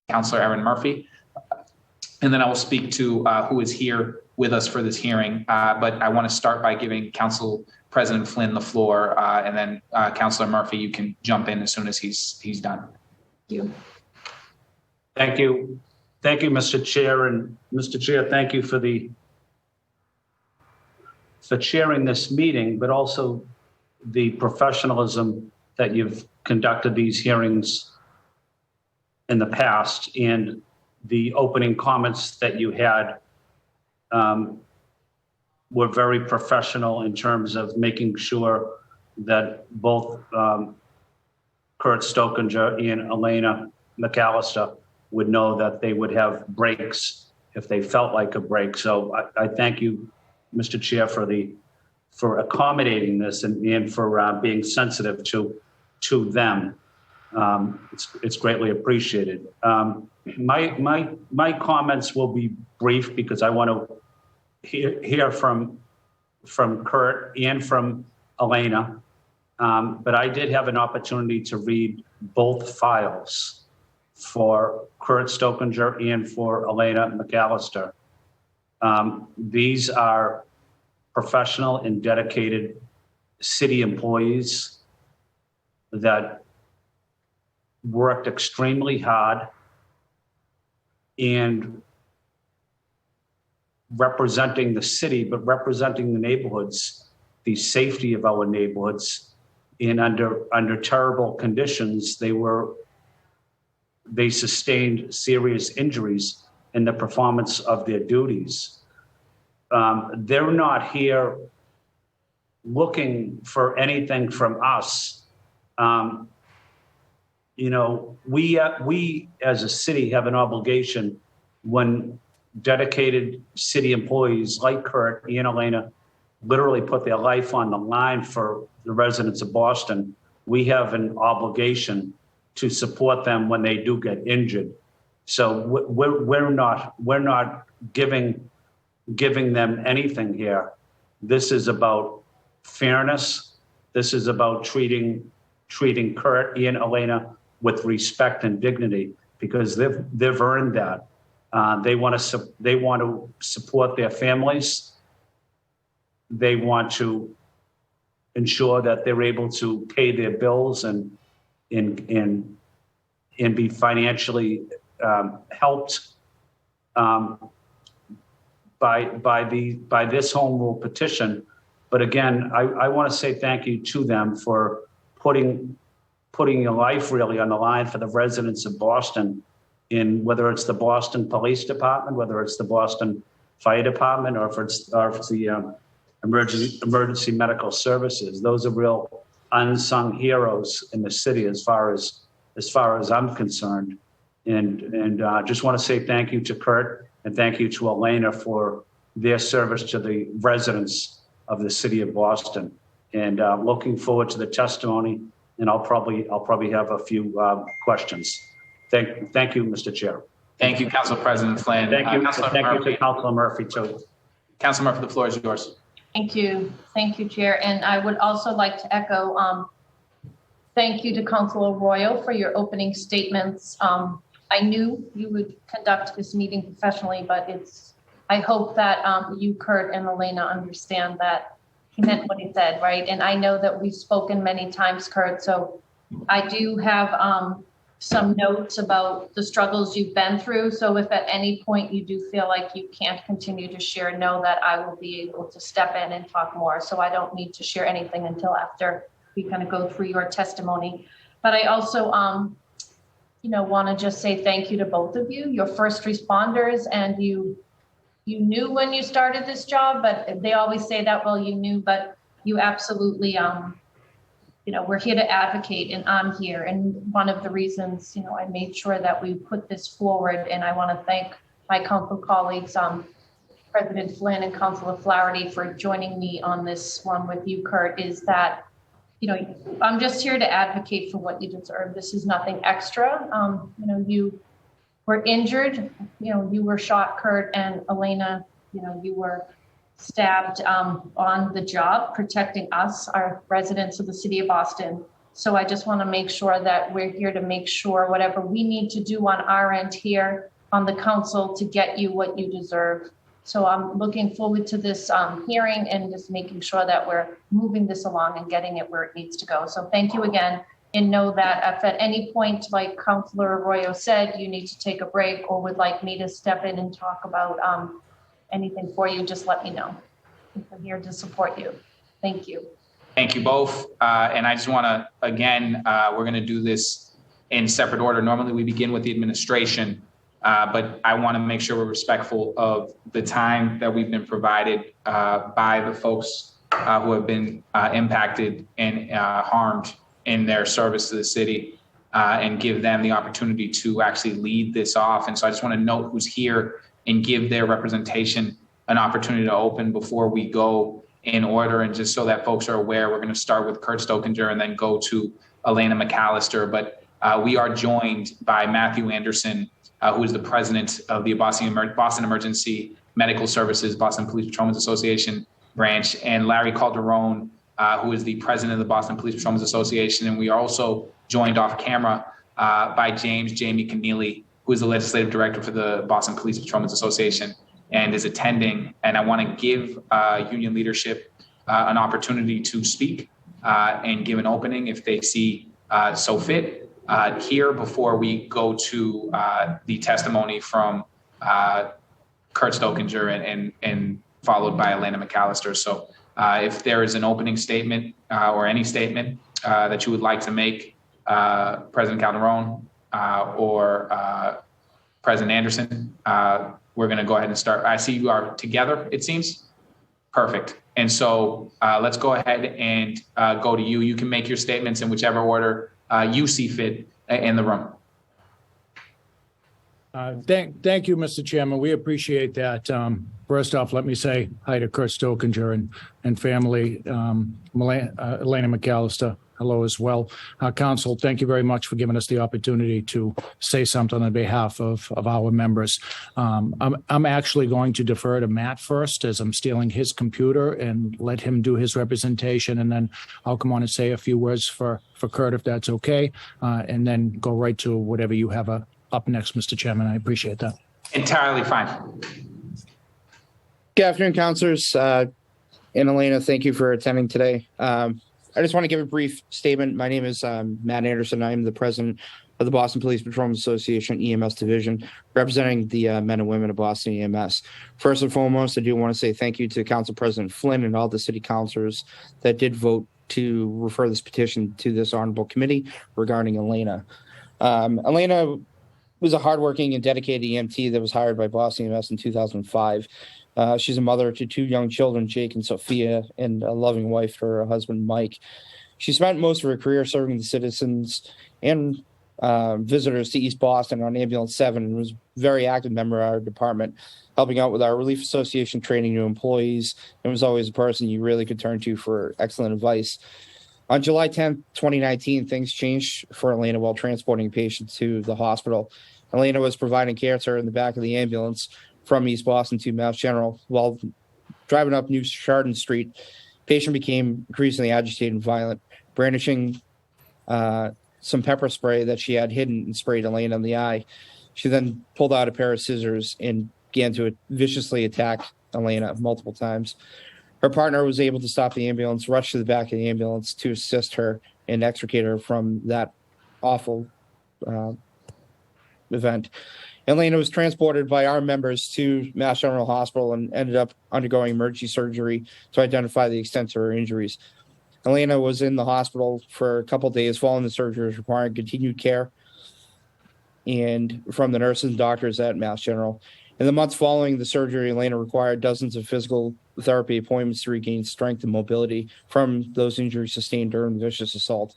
Councilor Erin Murphy. And then I will speak to who is here with us for this hearing. But I want to start by giving Council President Flynn the floor, and then Councilor Murphy, you can jump in as soon as he's done. Thank you. Thank you. Thank you, Mr. Chair. And Mr. Chair, thank you for chairing this meeting, but also the professionalism that you've conducted these hearings in the past, and the opening comments that you had were very professional in terms of making sure that both Kurt Stokinger and Elaina McAlister would know that they would have breaks if they felt like a break. So I thank you, Mr. Chair, for accommodating this and for being sensitive to them. It's greatly appreciated. My comments will be brief because I want to hear from Kurt and from Elaina. But I did have an opportunity to read both files for Kurt Stokinger and for Elaina McAlister. These are professional and dedicated city employees that worked extremely hard and representing the city, but representing the neighborhoods, the safety of our neighborhoods. And under terrible conditions, they sustained serious injuries in the performance of their duties. They're not here looking for anything from us. We as a city have an obligation when dedicated city employees like Kurt and Elaina literally put their life on the line for the residents of Boston. We have an obligation to support them when they do get injured. So we're not giving them anything here. This is about fairness. This is about treating Kurt and Elaina with respect and dignity, because they've earned that. They want to support their families. They want to ensure that they're able to pay their bills and be financially helped by this home rule petition. But again, I want to say thank you to them for putting your life really on the line for the residents of Boston, in whether it's the Boston Police Department, whether it's the Boston Fire Department, or if it's the emergency medical services. Those are real unsung heroes in the city as far as I'm concerned. And just want to say thank you to Kurt and thank you to Elaina for their service to the residents of the city of Boston. And looking forward to the testimony. And I'll probably have a few questions. Thank you, Mr. Chair. Thank you, Council President Flynn. Thank you. Thank you to Councilor Murphy too. Councilor Murphy, the floor is yours. Thank you, Chair. And I would also like to echo thank you to Councilor Royal for your opening statements. I knew you would conduct this meeting professionally, but I hope that you, Kurt, and Elaina understand that he meant what he said, right? And I know that we've spoken many times, Kurt, so I do have some notes about the struggles you've been through. So if at any point you do feel like you can't continue to share, know that I will be able to step in and talk more. So I don't need to share anything until after we kind of go through your testimony. But I also, want to just say thank you to both of you. You're first responders, and you knew when you started this job, but they always say that, well, you knew, but you absolutely, we're here to advocate, and I'm here. And one of the reasons, I made sure that we put this forward, and I want to thank my council colleagues, President Flynn and Councilor Flaherty, for joining me on this one with you, Kurt, is that, I'm just here to advocate for what you deserve. This is nothing extra. You were injured, you were shot, Kurt, and Elaina, you were stabbed on the job, protecting us, our residents of the city of Boston. So I just want to make sure that we're here to make sure whatever we need to do on our end here on the council to get you what you deserve. So I'm looking forward to this hearing and just making sure that we're moving this along and getting it where it needs to go. So thank you again. And know that if at any point, like Councilor Arroyo said, you need to take a break or would like me to step in and talk about anything for you, just let me know. I'm here to support you. Thank you. Thank you both. And I just want to, again, we're going to do this in separate order. Normally we begin with the administration, but I want to make sure we're respectful of the time that we've been provided by the folks who have been impacted and harmed in their service to the city, and give them the opportunity to actually lead this off. And so I just want to note who's here and give their representation an opportunity to open before we go in order. And just so that folks are aware, we're going to start with Kurt Stokinger and then go to Elaina McAlister. But we are joined by Matthew Anderson, who is the president of the Boston Emergency Medical Services, Boston Police Patrolmen's Association branch, and Larry Calderon, who is the president of the Boston Police Patrolmen's Association. And we are also joined off camera by Jamie Keneally, who is the legislative director for the Boston Police Patrolmen's Association and is attending. And I want to give union leadership an opportunity to speak and give an opening if they see so fit here before we go to the testimony from Kurt Stokinger and followed by Elaina McAlister. So if there is an opening statement or any statement that you would like to make, President Calderon or President Anderson, we're going to go ahead and start. I see you are together, it seems. Perfect. And so let's go ahead and go to you. You can make your statements in whichever order you see fit in the room. Thank you, Mr. Chairman. We appreciate that. First off, let me say hi to Kurt Stokinger and family. Elaina McAlister, hello as well. Council, thank you very much for giving us the opportunity to say something on behalf of our members. I'm actually going to defer to Matt first, as I'm stealing his computer, and let him do his representation, and then I'll come on and say a few words for Kurt, if that's okay, and then go right to whatever you have up next, Mr. Chairman. I appreciate that. Entirely fine. Good afternoon, councilors. And Elaina, thank you for attending today. I just want to give a brief statement. My name is Matt Anderson. I am the president of the Boston Police Patrolmen's Association EMS division, representing the men and women of Boston EMS. First and foremost, I do want to say thank you to Council President Flynn and all the city councilors that did vote to refer this petition to this honorable committee regarding Elaina. Elaina was a hardworking and dedicated EMT that was hired by Boston EMS in 2005. She's a mother to two young children, Jake and Sophia, and a loving wife for her husband, Mike. She spent most of her career serving the citizens and visitors to East Boston on Ambulance 7 and was a very active member of our department, helping out with our Relief Association training new employees, and was always a person you really could turn to for excellent advice. On July 10th, 2019, things changed for Elaina while transporting a patient to the hospital. Elaina was providing care to her in the back of the ambulance from East Boston to Mass General. While driving up New Chardon Street, patient became increasingly agitated and violent, brandishing some pepper spray that she had hidden and sprayed Elaina in the eye. She then pulled out a pair of scissors and began to viciously attack Elaina multiple times. Her partner was able to stop the ambulance, rush to the back of the ambulance to assist her and extricate her from that awful event. Elaina was transported by our members to Mass General Hospital and ended up undergoing emergency surgery to identify the extent of her injuries. Elaina was in the hospital for a couple of days following the surgery, requiring continued care and from the nurses and doctors at Mass General. In the months following the surgery, Elaina required dozens of physical therapy appointments to regain strength and mobility from those injuries sustained during the vicious assault.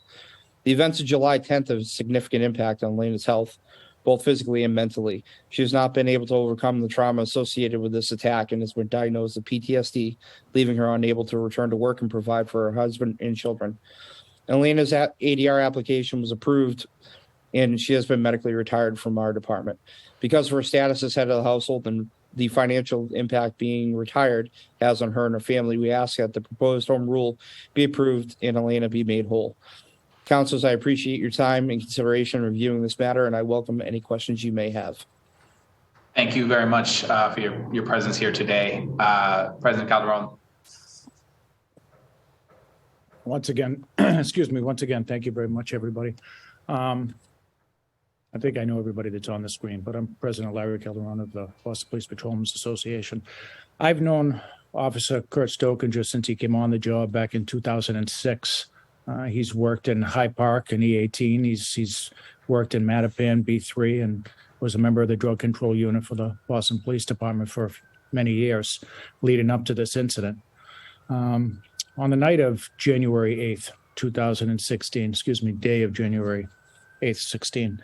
The events of July 10th have a significant impact on Elaina's health, both physically and mentally. She has not been able to overcome the trauma associated with this attack and has been diagnosed with PTSD, leaving her unable to return to work and provide for her husband and children. Elaina's ADR application was approved, and she has been medically retired from our department. Because of her status as head of the household and the financial impact being retired has on her and her family, we ask that the proposed home rule be approved and Elaina be made whole. Councilors, I appreciate your time and consideration reviewing this matter, and I welcome any questions you may have. Thank you very much for your presence here today. President Calderon. Once again, excuse me, once again, thank you very much, everybody. I think I know everybody that's on the screen, but I'm President Larry Calderon of the Boston Police Patrolmen's Association. I've known Officer Kurt Stokinger since he came on the job back in 2006. He's worked in Hyde Park and E18. He's worked in Mattapan, B3, and was a member of the drug control unit for the Boston Police Department for many years leading up to this incident. On the night of January 8th, 2016, day of January 8th, 16,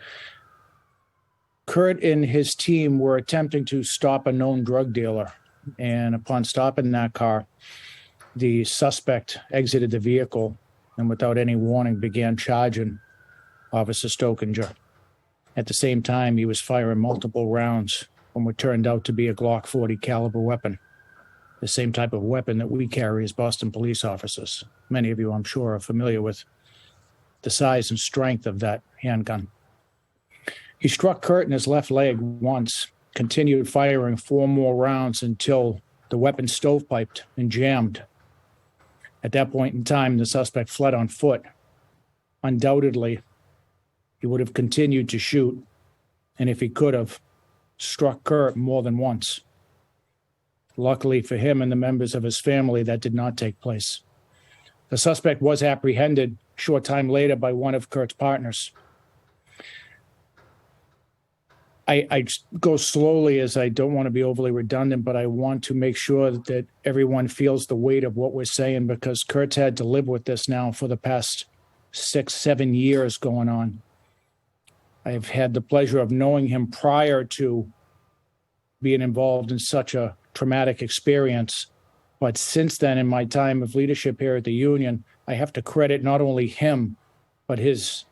Kurt and his team were attempting to stop a known drug dealer. And upon stopping that car, the suspect exited the vehicle and without any warning began charging Officer Stokinger. At the same time, he was firing multiple rounds from what turned out to be a Glock 40 caliber weapon, the same type of weapon that we carry as Boston police officers. Many of you, I'm sure, are familiar with the size and strength of that handgun. He struck Kurt in his left leg once, continued firing 4 more rounds until the weapon stovepiped and jammed. At that point in time, the suspect fled on foot. Undoubtedly, he would have continued to shoot, and if he could have, struck Kurt more than once. Luckily for him and the members of his family, that did not take place. The suspect was apprehended a short time later by one of Kurt's partners. I go slowly as I don't want to be overly redundant, but I want to make sure that everyone feels the weight of what we're saying, because Kurt's had to live with this now for the past 6-7 years going on. I've had the pleasure of knowing him prior to being involved in such a traumatic experience. But since then, in my time of leadership here at the union, I have to credit not only him, but his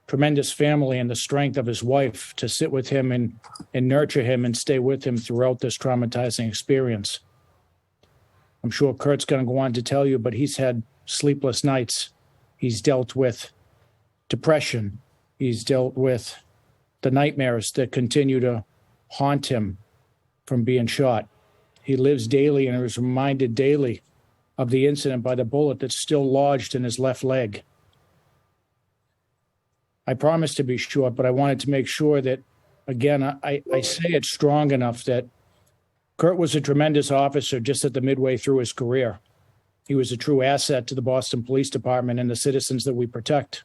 tremendous family and the strength of his wife to sit with him and nurture him and stay with him throughout this traumatizing experience. I'm sure Kurt's going to go on to tell you, but he's had sleepless nights. He's dealt with depression. He's dealt with the nightmares that continue to haunt him from being shot. He lives daily and is reminded daily of the incident by the bullet that's still lodged in his left leg. I promised to be short, but I wanted to make sure that, again, I say it strong enough that Kurt was a tremendous officer just at the midway through his career. He was a true asset to the Boston Police Department and the citizens that we protect.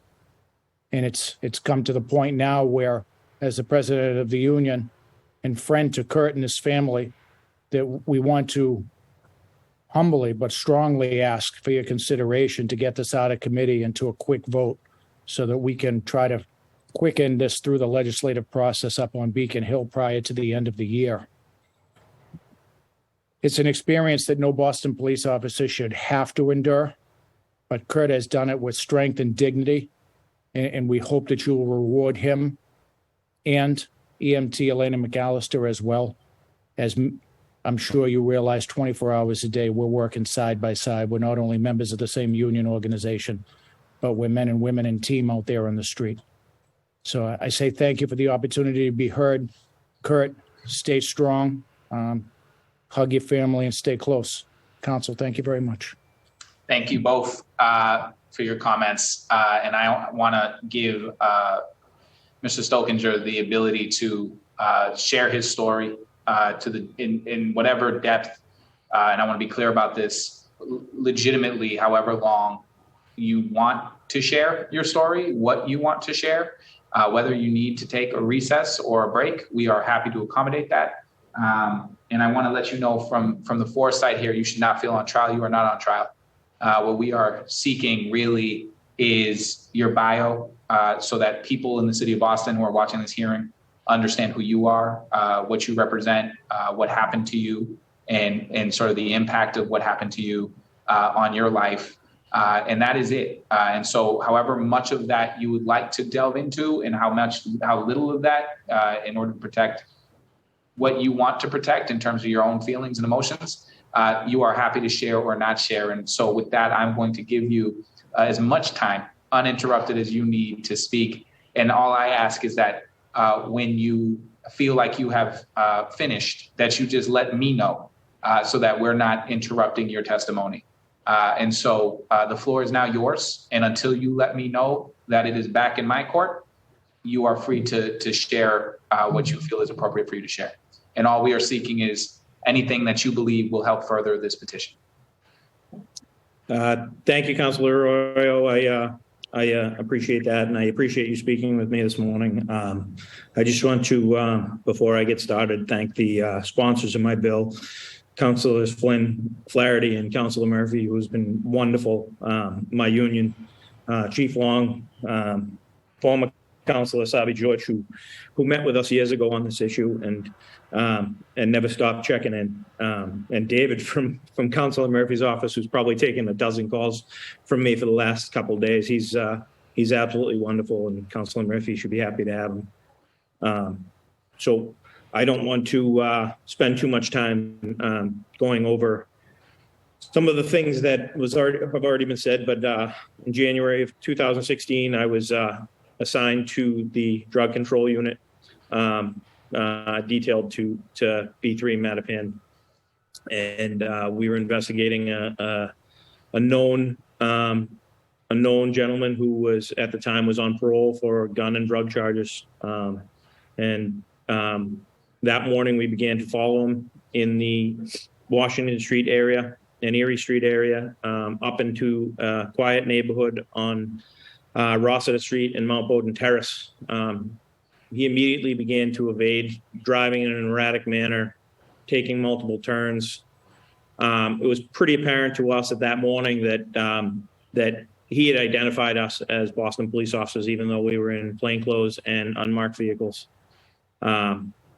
And it's come to the point now where, as the president of the union and friend to Kurt and his family, that we want to humbly but strongly ask for your consideration to get this out of committee and to a quick vote, so that we can try to quicken this through the legislative process up on Beacon Hill prior to the end of the year. It's an experience that no Boston police officer should have to endure, but Kurt has done it with strength and dignity, and we hope that you will reward him and EMT Elaina McAlister as well. As I'm sure you realize, 24 hours a day, we're working side by side. We're not only members of the same union organization, but we're men and women in team out there on the street. So I say thank you for the opportunity to be heard. Kurt, stay strong, hug your family, and stay close. Council, thank you very much. Thank you both for your comments. And I want to give Mr. Stokinger the ability to share his story in whatever depth. And I want to be clear about this, legitimately, however long you want to share your story, what you want to share, whether you need to take a recess or a break, we are happy to accommodate that. And I want to let you know from the foresight here, you should not feel on trial. You are not on trial. What we are seeking really is your bio, so that people in the city of Boston who are watching this hearing understand who you are, what you represent, what happened to you, and sort of the impact of what happened to you on your life. And that is it. And so however much of that you would like to delve into, and how little of that in order to protect what you want to protect in terms of your own feelings and emotions, you are happy to share or not share. And so with that, I'm going to give you as much time uninterrupted as you need to speak. And all I ask is that when you feel like you have finished, that you just let me know so that we're not interrupting your testimony. And so the floor is now yours. And until you let me know that it is back in my court, you are free to share what you feel is appropriate for you to share. And all we are seeking is anything that you believe will help further this petition. Thank you, Councilor Arroyo. I appreciate that, and I appreciate you speaking with me this morning. I just want to, before I get started, thank the sponsors of my bill, Councilors Flynn, Flaherty, and Councilor Murphy, who's been wonderful. My union, Chief Long, former Councilor Sabi George, who met with us years ago on this issue and never stopped checking in. And David from Councilor Murphy's office, who's probably taken a dozen calls from me for the last couple of days. He's absolutely wonderful, and Councilor Murphy should be happy to have him. So I don't want to spend too much time going over some of the things that have already been said, but in January of 2016, I was assigned to the drug control unit, detailed to B3 Mattapan, and we were investigating a known gentleman who was at the time was on parole for gun and drug charges, and that morning we began to follow him in the Washington Street area and Erie Street area, up into a quiet neighborhood on Rossiter Street and Mount Bowden Terrace. He immediately began to evade, driving in an erratic manner, taking multiple turns. It was pretty apparent to us at that morning that he had identified us as Boston police officers, even though we were in plainclothes and unmarked vehicles.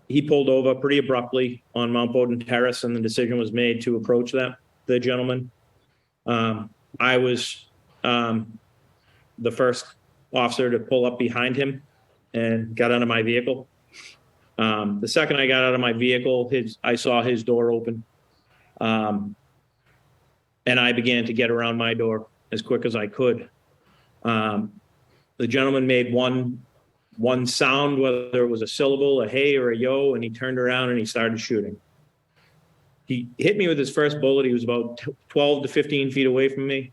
He pulled over pretty abruptly on Mount Bowden Terrace, and the decision was made to approach the gentleman. I was the first officer to pull up behind him and got out of my vehicle. The second I got out of my vehicle, I saw his door open. And I began to get around my door as quick as I could. The gentleman made one sound, whether it was a syllable, a hey or a yo, and he turned around and he started shooting. He hit me with his first bullet. He was about 12 to 15 feet away from me.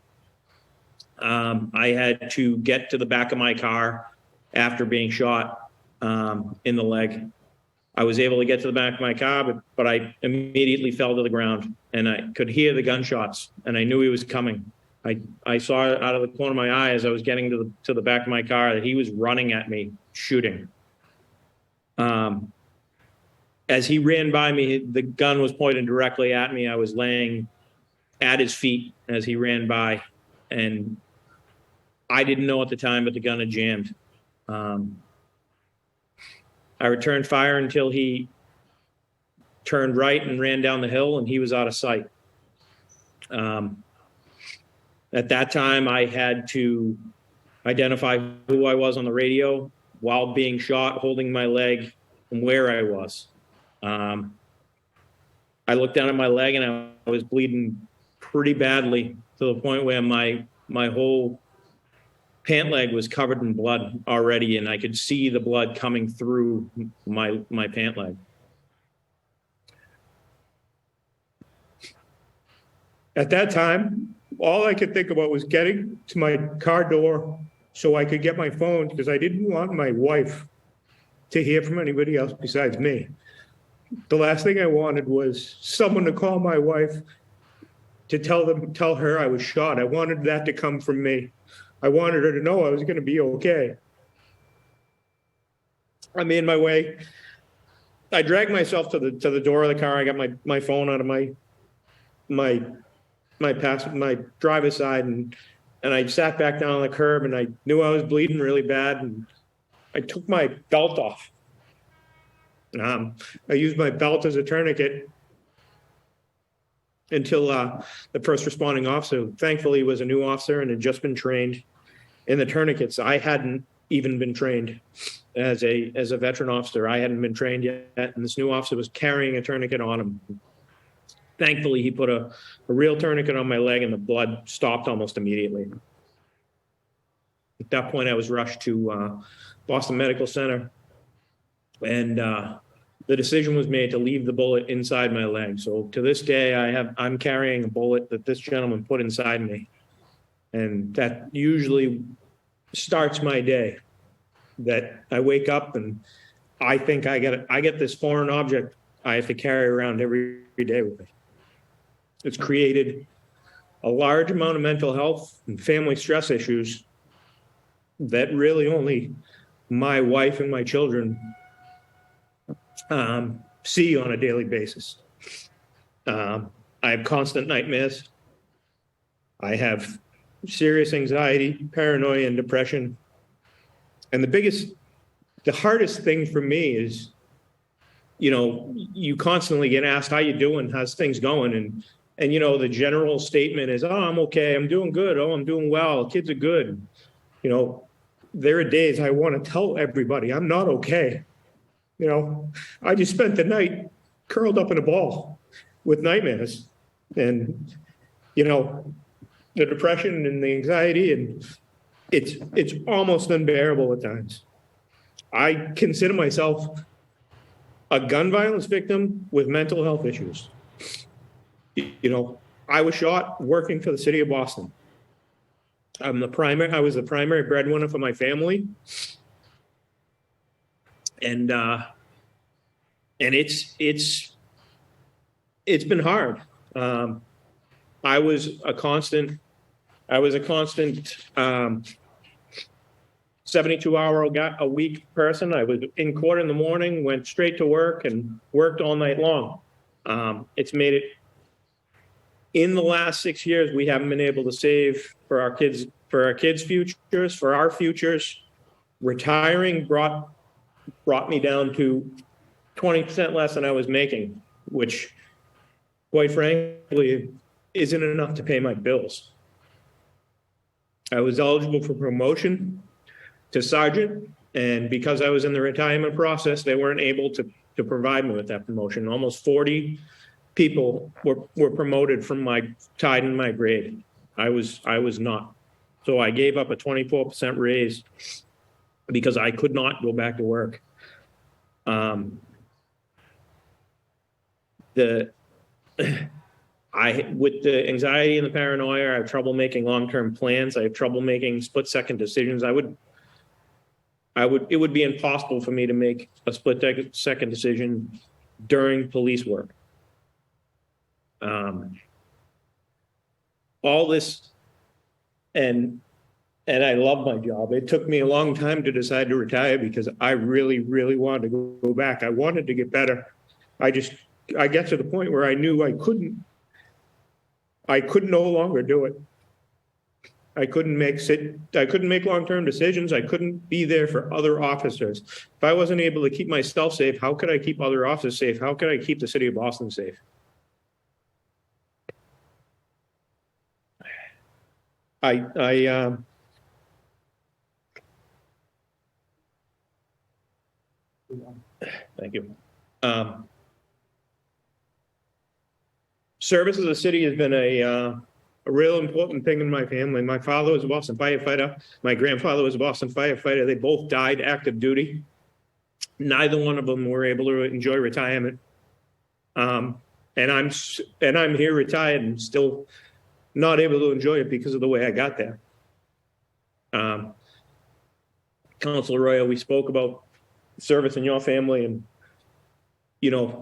I had to get to the back of my car after being shot in the leg. I was able to get to the back of my car, but I immediately fell to the ground, and I could hear the gunshots, and I knew he was coming. I saw out of the corner of my eye as I was getting to the back of my car that he was running at me, shooting. As he ran by me, the gun was pointed directly at me. I was laying at his feet as he ran by, and I didn't know at the time, but the gun had jammed. I returned fire until he turned right and ran down the hill, and he was out of sight. At that time, I had to identify who I was on the radio while being shot, holding my leg, and where I was. I looked down at my leg, and I was bleeding pretty badly to the point where my whole pant leg was covered in blood already, and I could see the blood coming through my pant leg. At that time, all I could think about was getting to my car door so I could get my phone, because I didn't want my wife to hear from anybody else besides me. The last thing I wanted was someone to call my wife to tell her I was shot. I wanted that to come from me. I wanted her to know I was going to be okay. I made my way. I dragged myself to the door of the car. I got my phone out of my driver's side, and I sat back down on the curb, and I knew I was bleeding really bad, and I took my belt off. I used my belt as a tourniquet until the first responding officer, thankfully, was a new officer and had just been trained in the tourniquets. I hadn't even been trained as a veteran officer. I hadn't been trained yet, and this new officer was carrying a tourniquet on him. Thankfully, he put a real tourniquet on my leg, and the blood stopped almost immediately. At that point, I was rushed to Boston Medical Center, and the decision was made to leave the bullet inside my leg. So to this day, I'm carrying a bullet that this gentleman put inside me, and that usually starts my day. That I wake up and I think I get this foreign object I have to carry around every day with me. It's created a large amount of mental health and family stress issues that really only my wife and my children see on a daily basis. I have constant nightmares. I have serious anxiety, paranoia, and depression. And the hardest thing for me is, you constantly get asked, how you doing? How's things going? And the general statement is, oh, I'm okay. I'm doing good. Oh, I'm doing well. Kids are good. There are days I want to tell everybody I'm not okay. I just spent the night curled up in a ball with nightmares, and, the depression and the anxiety, and it's almost unbearable at times. I consider myself a gun violence victim with mental health issues. I was shot working for the city of Boston. I was the primary breadwinner for my family. And it's been hard. I was a constant 72-hour-a-week person. I was in court in the morning, went straight to work, and worked all night long. It's made it, in the last 6 years, we haven't been able to save for our kids' futures, for our futures. Retiring brought me down to 20% less than I was making, which, quite frankly, isn't enough to pay my bills. I was eligible for promotion to sergeant, and because I was in the retirement process, they weren't able to provide me with that promotion. Almost 40 people were promoted from tied in my grade. I was not. So I gave up a 24% raise because I could not go back to work. With the anxiety and the paranoia, I have trouble making long-term plans. I have trouble making split-second decisions. It would be impossible for me to make a split-second decision during police work. All this, and I love my job. It took me a long time to decide to retire because I really, really wanted to go back. I wanted to get better. I get to the point where I knew I could no longer do it. I couldn't make long-term decisions. I couldn't be there for other officers. If I wasn't able to keep myself safe, how could I keep other officers safe? How could I keep the city of Boston safe? Thank you. Service as a city has been a real important thing in my family. My father was a Boston firefighter. My grandfather was a Boston firefighter. They both died active duty. Neither one of them were able to enjoy retirement. And I'm here retired and still not able to enjoy it because of the way I got there. Councilor Royo, we spoke about service in your family, and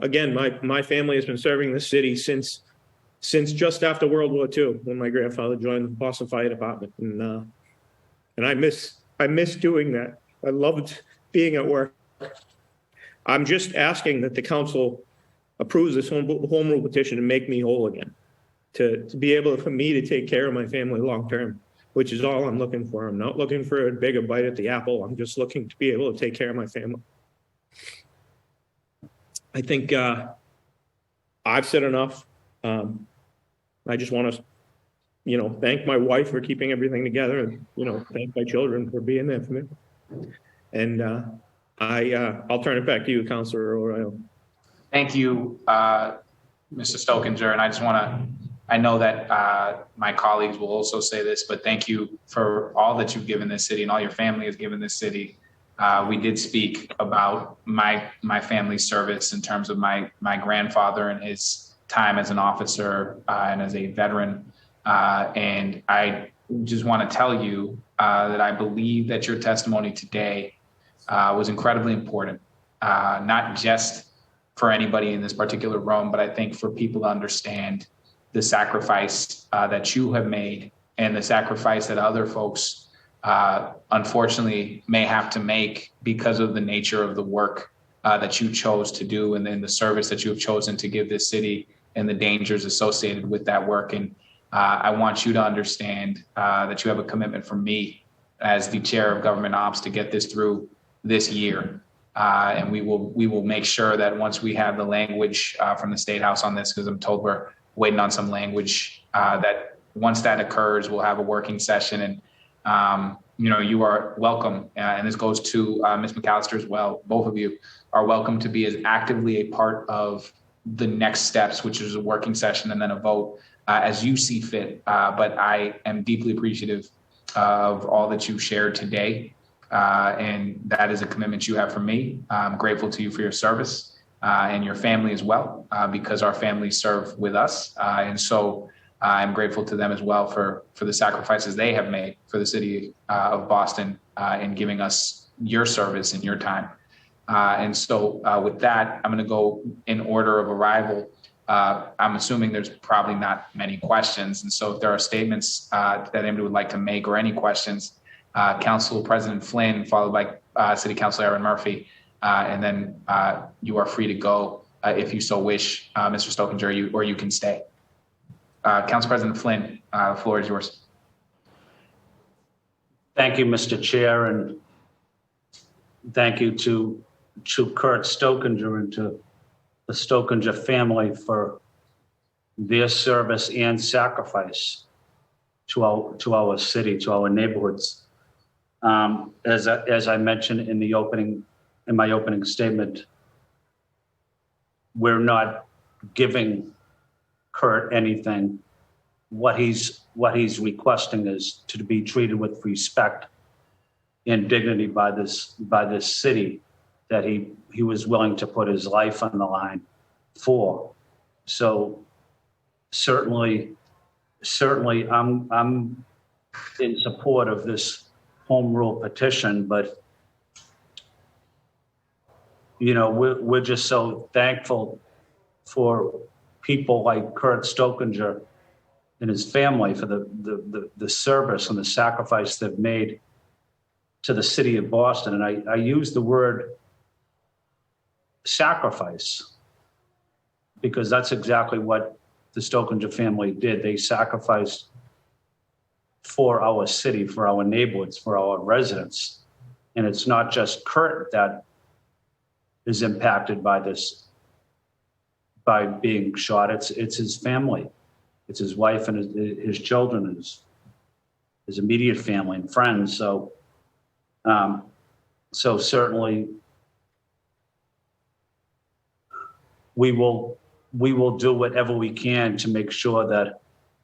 again, my family has been serving the city since just after World War II, when my grandfather joined the Boston Fire Department, and I miss doing that. I loved being at work. I'm just asking that the council approves this home rule petition to make me whole again, to be able for me to take care of my family long term, which is all I'm looking for. I'm not looking for a bigger bite at the apple. I'm just looking to be able to take care of my family. I think I've said enough. I just want to, thank my wife for keeping everything together, and, thank my children for being there for me. And I'll turn it back to you, Councilor O'Reilly. Thank you, Mr. Stokinger. And I just want to I know that my colleagues will also say this, but thank you for all that you've given this city and all your family has given this city. We did speak about my family's service in terms of my grandfather and his time as an officer and as a veteran. And I just want to tell you that I believe that your testimony today was incredibly important, not just for anybody in this particular room, but I think for people to understand the sacrifice that you have made and the sacrifice that other folks unfortunately may have to make because of the nature of the work that you chose to do and then the service that you have chosen to give this city and the dangers associated with that work. And I want you to understand that you have a commitment from me as the chair of government ops to get this through this year. And we will make sure that once we have the language from the State House on this, because I'm told we're waiting on some language, that once that occurs, we'll have a working session. And, you are welcome. And this goes to Ms. McAlister as well. Both of you are welcome to be as actively a part of the next steps, which is a working session and then a vote as you see fit. But I am deeply appreciative of all that you shared today. And that is a commitment you have from me. I'm grateful to you for your service and your family as well, because our families serve with us. And so I'm grateful to them as well for the sacrifices they have made for the city of Boston in giving us your service and your time. And so with that, I'm going to go in order of arrival. I'm assuming there's probably not many questions. And so if there are statements that anybody would like to make or any questions, Council President Flynn, followed by City Councilor Aaron Murphy, and then you are free to go if you so wish, Mr. Stokinger, or you can stay. Council President Flynn, the floor is yours. Thank you, Mr. Chair, and thank you to Kurt Stokinger and to the Stokinger family for their service and sacrifice to our city, to our neighborhoods. As I mentioned in my opening statement, we're not giving Kurt anything. What he's requesting is to be treated with respect and dignity by this city that he was willing to put his life on the line for. So certainly I'm in support of this home rule petition, but we're just so thankful for people like Kurt Stokinger and his family for the service and the sacrifice they've made to the city of Boston. And I use the word sacrifice because that's exactly what the Stokinger family did. They sacrificed for our city, for our neighborhoods, for our residents. And it's not just Kurt that is impacted by this, by being shot. It's his family. It's his wife and his children, and his immediate family and friends. So certainly we will do whatever we can to make sure that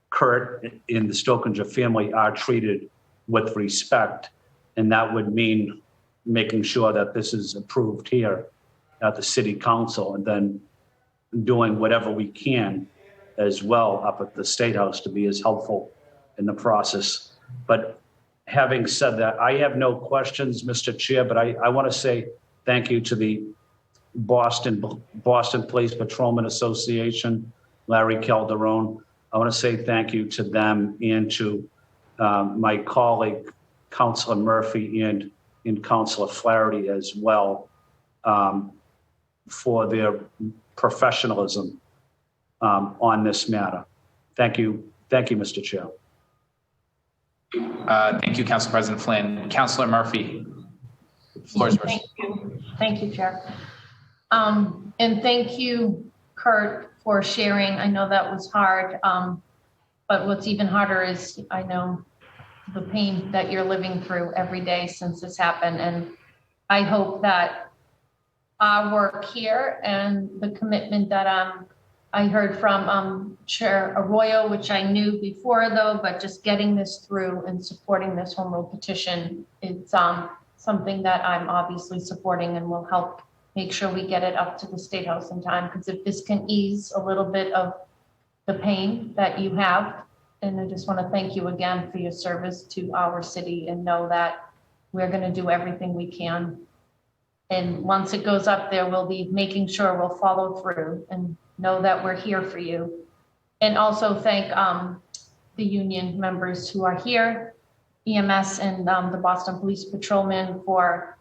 Kurt and the Stokinger family are treated with respect. And that would mean making sure that this is approved here at the city council, and then doing whatever we can as well up at the State House to be as helpful in the process. But having said that, I have no questions, Mr. Chair, but I want to say thank you to the Boston Police Patrolman Association, Larry Calderon. I want to say thank you to them and to my colleague, Councilor Murphy, and Councilor Flaherty as well, for their professionalism on this matter. Thank you, Mr. Chair. Thank you, Council President Flynn. Councilor Murphy, the floor is yours. Thank you, Chair. And thank you, Kurt, for sharing. I know that was hard, but what's even harder is I know the pain that you're living through every day since this happened. And I hope that our work here and the commitment that I'm I heard from Chair Arroyo, which I knew before though, but just getting this through and supporting this home rule petition, it's something that I'm obviously supporting and will help make sure we get it up to the State House in time. Because if this can ease a little bit of the pain that you have, and I just want to thank you again for your service to our city and know that we're going to do everything we can. And once it goes up there, we'll be making sure we'll follow through and know that we're here for you. And also thank the union members who are here, EMS and the Boston Police Patrolmen, for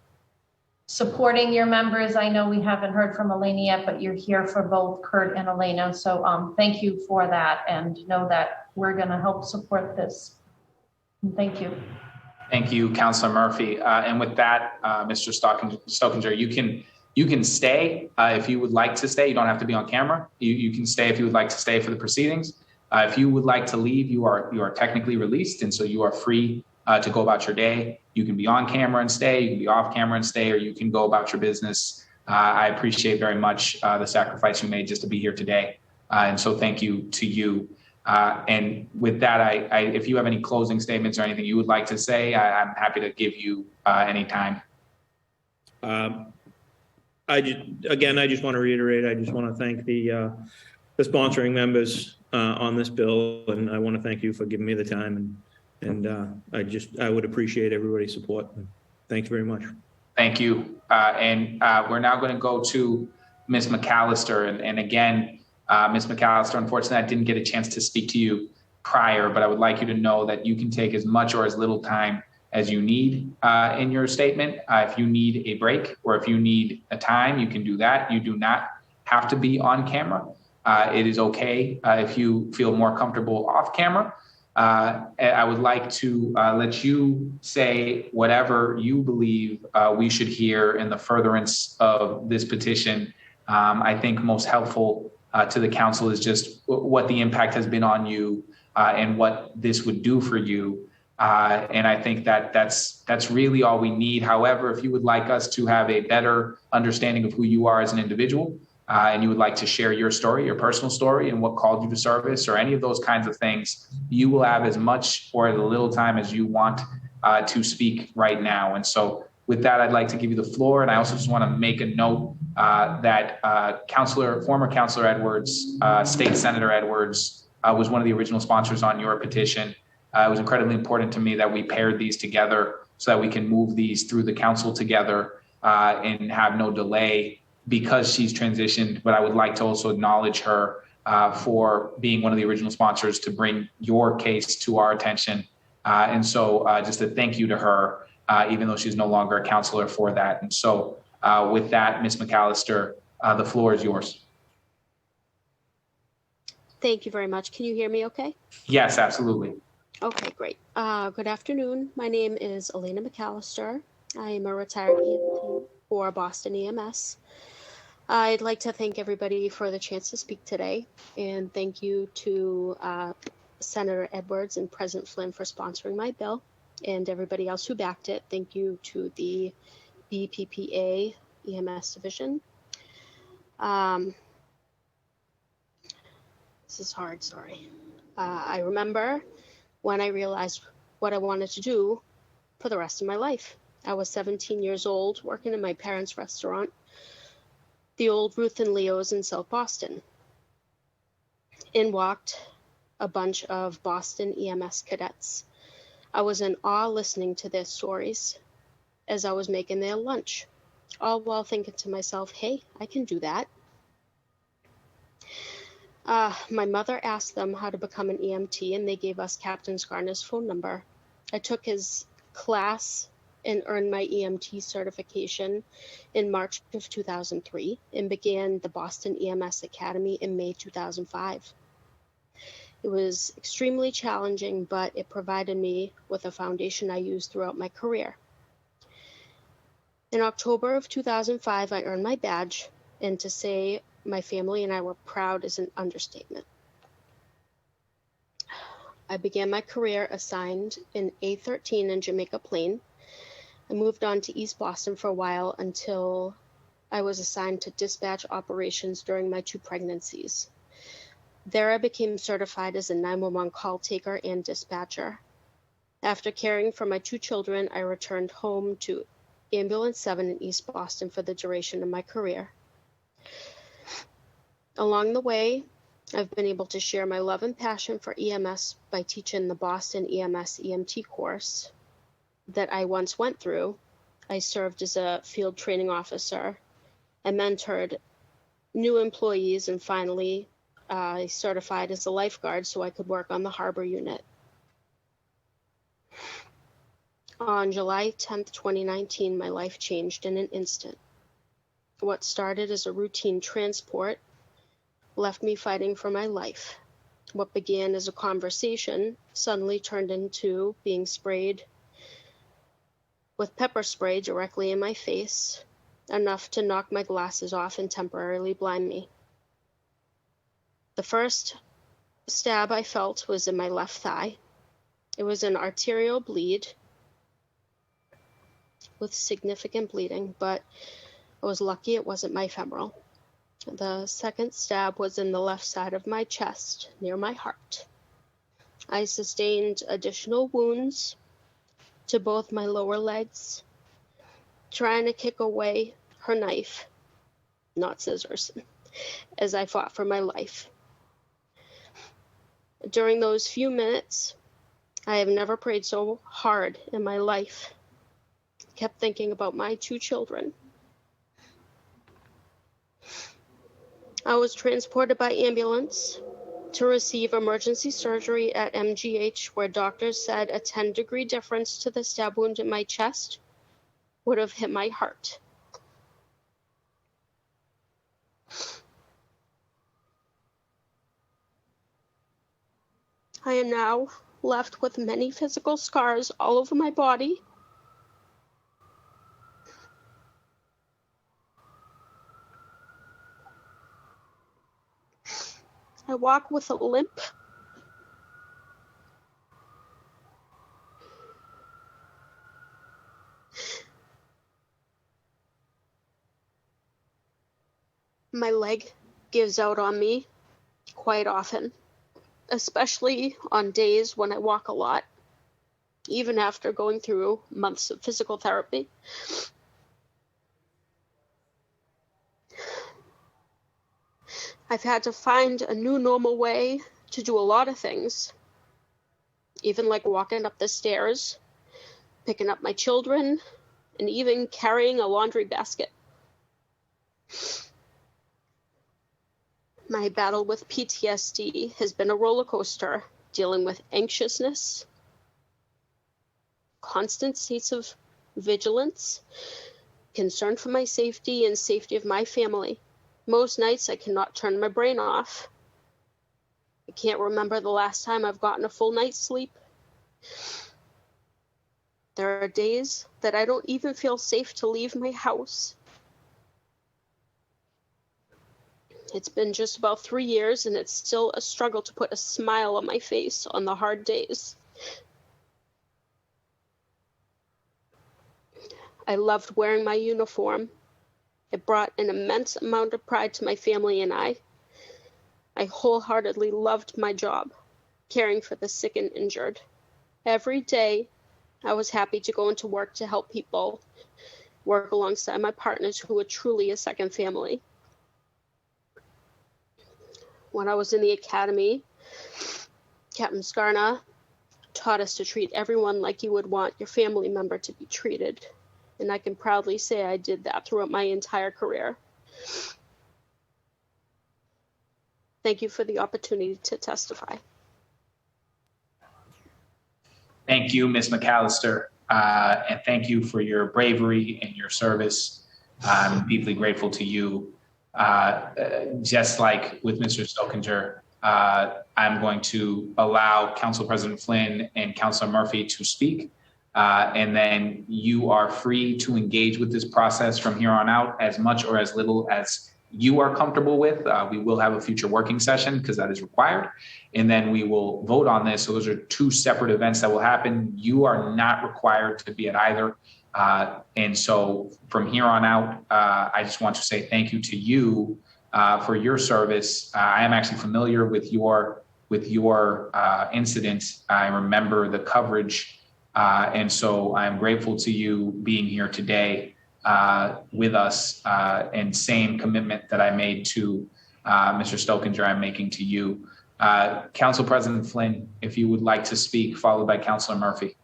supporting your members. I know we haven't heard from Elaina yet, but you're here for both Kurt and Elaina. So thank you for that, and know that we're going to help support this. And thank you. Thank you, Councilor Murphy. And with that, Mr. Stokinger, you can stay if you would like to stay. You don't have to be on camera. You can stay if you would like to stay for the proceedings. If you would like to leave, you are technically released, and so you are free to go about your day. You can be on camera and stay. You can be off camera and stay, or you can go about your business. I appreciate very much the sacrifice you made just to be here today, and so thank you to you. And with that, if you have any closing statements or anything you would like to say, I'm happy to give you any time. I just want to reiterate, I just want to thank the sponsoring members on this bill, and I want to thank you for giving me the time, and I would appreciate everybody's support. Thank you very much. Thank you. And we're now going to go to Ms. McAlister, and again, Ms. McAlister, unfortunately, I didn't get a chance to speak to you prior, but I would like you to know that you can take as much or as little time as you need in your statement. If you need a break or if you need a time, you can do that. You do not have to be on camera. It is okay if you feel more comfortable off camera. I would like to let you say whatever you believe we should hear in the furtherance of this petition. I think most helpful to the council is just what the impact has been on you and what this would do for you. And I think that's really all we need. However, if you would like us to have a better understanding of who you are as an individual, and you would like to share your story, your personal story, and what called you to service, or any of those kinds of things, you will have as much or as little time as you want to speak right now. And so with that, I'd like to give you the floor. And I also just want to make a note that former Councilor Edwards, State Senator Edwards, was one of the original sponsors on your petition. It was incredibly important to me that we paired these together so that we can move these through the council together and have no delay because she's transitioned. But I would like to also acknowledge her for being one of the original sponsors to bring your case to our attention. And so just a thank you to her, even though she's no longer a counselor for that. And so with that, Ms. McAlister, the floor is yours. Thank you very much. Can you hear me okay? Yes, absolutely. Okay, great. Good afternoon. My name is Elaina McAlister. I am a retired EMT for Boston EMS. I'd like to thank everybody for the chance to speak today, and thank you to Senator Edwards and President Flynn for sponsoring my bill, and everybody else who backed it. Thank you to the BPPA EMS division. This is hard, sorry. I remember when I realized what I wanted to do for the rest of my life. I was 17 years old, working in my parents' restaurant, the old Ruth and Leo's in South Boston. In walked a bunch of Boston EMS cadets. I was in awe listening to their stories as I was making their lunch, all while thinking to myself, hey, I can do that. My mother asked them how to become an EMT, and they gave us Captain Skarna's phone number. I took his class and earned my EMT certification in March of 2003 and began the Boston EMS Academy in May 2005. It was extremely challenging, but it provided me with a foundation I used throughout my career. In October of 2005, I earned my badge, and to say my family and I were proud is an understatement. I began my career assigned in A13 in Jamaica Plain. I moved on to East Boston for a while until I was assigned to dispatch operations during my 2 pregnancies. There I became certified as a 911 call taker and dispatcher. After caring for my 2 children, I returned home to Ambulance 7 in East Boston for the duration of my career. Along the way, I've been able to share my love and passion for EMS by teaching the Boston EMS EMT course that I once went through. I served as a field training officer. I mentored new employees, and finally, I certified as a lifeguard so I could work on the harbor unit. On July 10th, 2019, my life changed in an instant. What started as a routine transport left me fighting for my life. What began as a conversation suddenly turned into being sprayed with pepper spray directly in my face, enough to knock my glasses off and temporarily blind me. The first stab I felt was in my left thigh. It was an arterial bleed with significant bleeding, but I was lucky it wasn't my femoral. The second stab was in the left side of my chest, near my heart. I sustained additional wounds to both my lower legs, trying to kick away her knife, not scissors, as I fought for my life. During those few minutes, I have never prayed so hard in my life. I kept thinking about my 2 children. I was transported by ambulance to receive emergency surgery at MGH, where doctors said a 10-degree difference to the stab wound in my chest would have hit my heart. I am now left with many physical scars all over my body. I walk with a limp. My leg gives out on me quite often, especially on days when I walk a lot, even after going through months of physical therapy. I've had to find a new normal way to do a lot of things, even like walking up the stairs, picking up my children, and even carrying a laundry basket. My battle with PTSD has been a roller coaster, dealing with anxiousness, constant states of vigilance, concern for my safety and safety of my family. Most nights I cannot turn my brain off. I can't remember the last time I've gotten a full night's sleep. There are days that I don't even feel safe to leave my house. It's been just about 3 years, and it's still a struggle to put a smile on my face on the hard days. I loved wearing my uniform. It brought an immense amount of pride to my family and I. I wholeheartedly loved my job, caring for the sick and injured. Every day, I was happy to go into work to help people, work alongside my partners who were truly a second family. When I was in the academy, Captain Skarna taught us to treat everyone like you would want your family member to be treated. And I can proudly say I did that throughout my entire career. Thank you for the opportunity to testify. Thank you, Ms. McAlister, and thank you for your bravery and your service. I'm deeply grateful to you. Just like with Mr. Stokinger, I'm going to allow Council President Flynn and Councilor Murphy to speak. And then you are free to engage with this process from here on out as much or as little as you are comfortable with. We will have a future working session because that is required. And then we will vote on this. So those are 2 separate events that will happen. You are not required to be at either. And so from here on out, I just want to say thank you to you for your service. I am actually familiar with your incident. I remember the coverage, and so I'm grateful to you being here today with us, and same commitment that I made to Mr. Stokinger, I'm making to you. Council President Flynn, if you would like to speak, followed by Councilor Murphy.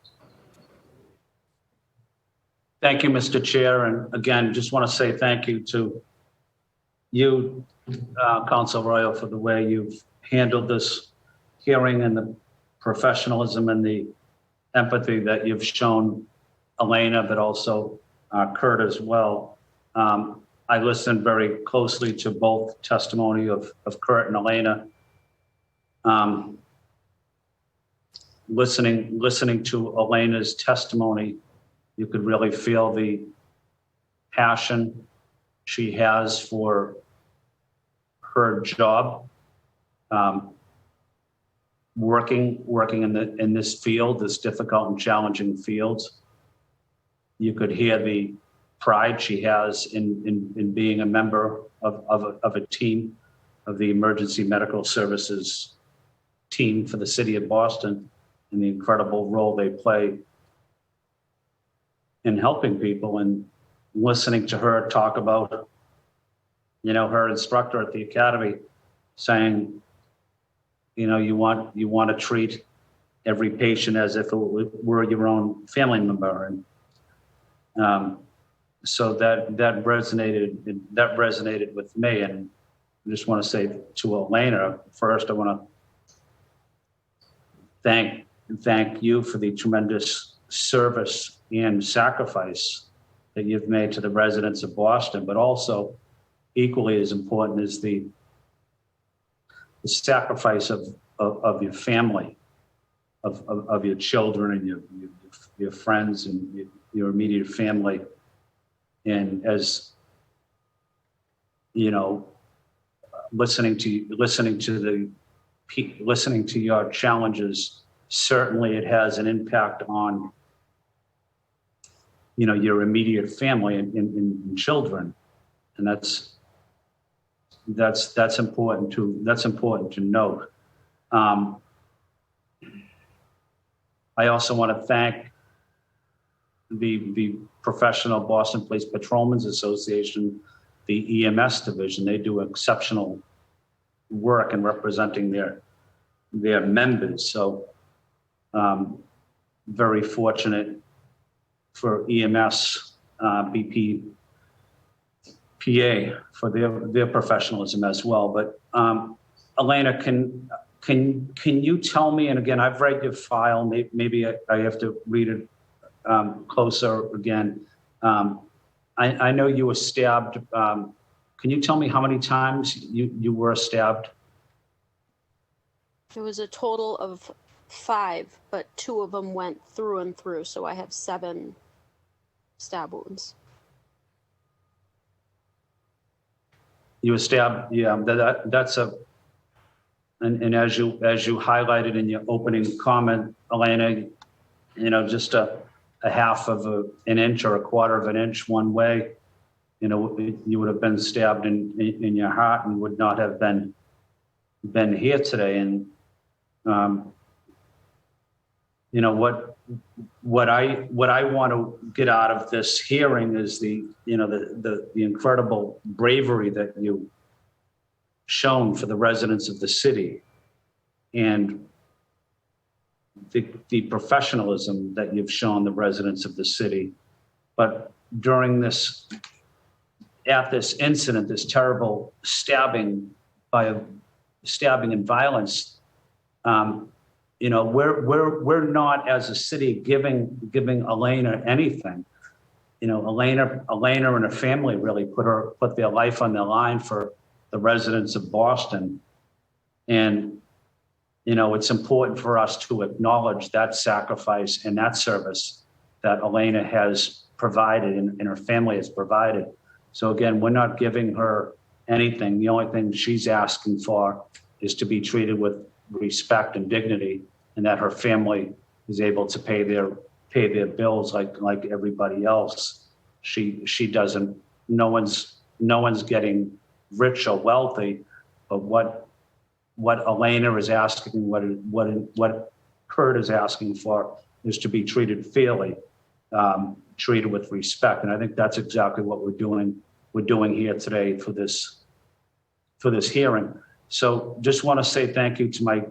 Thank you, Mr. Chair. And again, just want to say thank you to you, Council Royal, for the way you've handled this hearing and the professionalism and the empathy that you've shown Elaina, but also Kurt as well. I listened very closely to both testimony of Kurt and Elaina. Listening to Elena's testimony, you could really feel the passion she has for her job, working in this field, this difficult and challenging field. You could hear the pride she has in being a member of a team, of the emergency medical services team for the city of Boston, and the incredible role they play in helping people. And listening to her talk about, her instructor at the academy saying, you want to treat every patient as if it were your own family member. And so that resonated with me. And I just want to say to Elaina, first, I want to thank you for the tremendous service and sacrifice that you've made to the residents of Boston, but also equally as important is the sacrifice of your family, of your children and your friends and your immediate family. And as listening to your challenges, certainly it has an impact on your immediate family and children, and that's important to note. I also want to thank the professional Boston Police Patrolmen's Association, the EMS division. They do exceptional work in representing their members. So very fortunate for EMS, BPPA for their professionalism as well. But Elaina, can you tell me, and again, I've read your file, maybe I have to read it closer again. I know you were stabbed. Can you tell me how many times you were stabbed? It was a total of 5, but 2 of them went through and through. So I have 7 stab wounds. You were stabbed. Yeah, that's and as you highlighted in your opening comment, Elaina, just a half of an inch or a quarter of an inch one way, you would have been stabbed in your heart and would not have been here today. And what I want to get out of this hearing is the incredible bravery that you shown for the residents of the city, and the professionalism that you've shown the residents of the city. But during this incident, this terrible stabbing and violence, we're not as a city giving Elaina anything. Elaina and her family really put their life on the line for the residents of Boston. And, it's important for us to acknowledge that sacrifice and that service that Elaina has provided and her family has provided. So again, we're not giving her anything. The only thing she's asking for is to be treated with respect and dignity, and that her family is able to pay their bills like everybody else. She doesn't. No one's getting rich or wealthy, but what Elaina is asking, what Kurt is asking for is to be treated fairly, treated with respect. And I think that's exactly what we're doing here today for this hearing. So just want to say thank you to my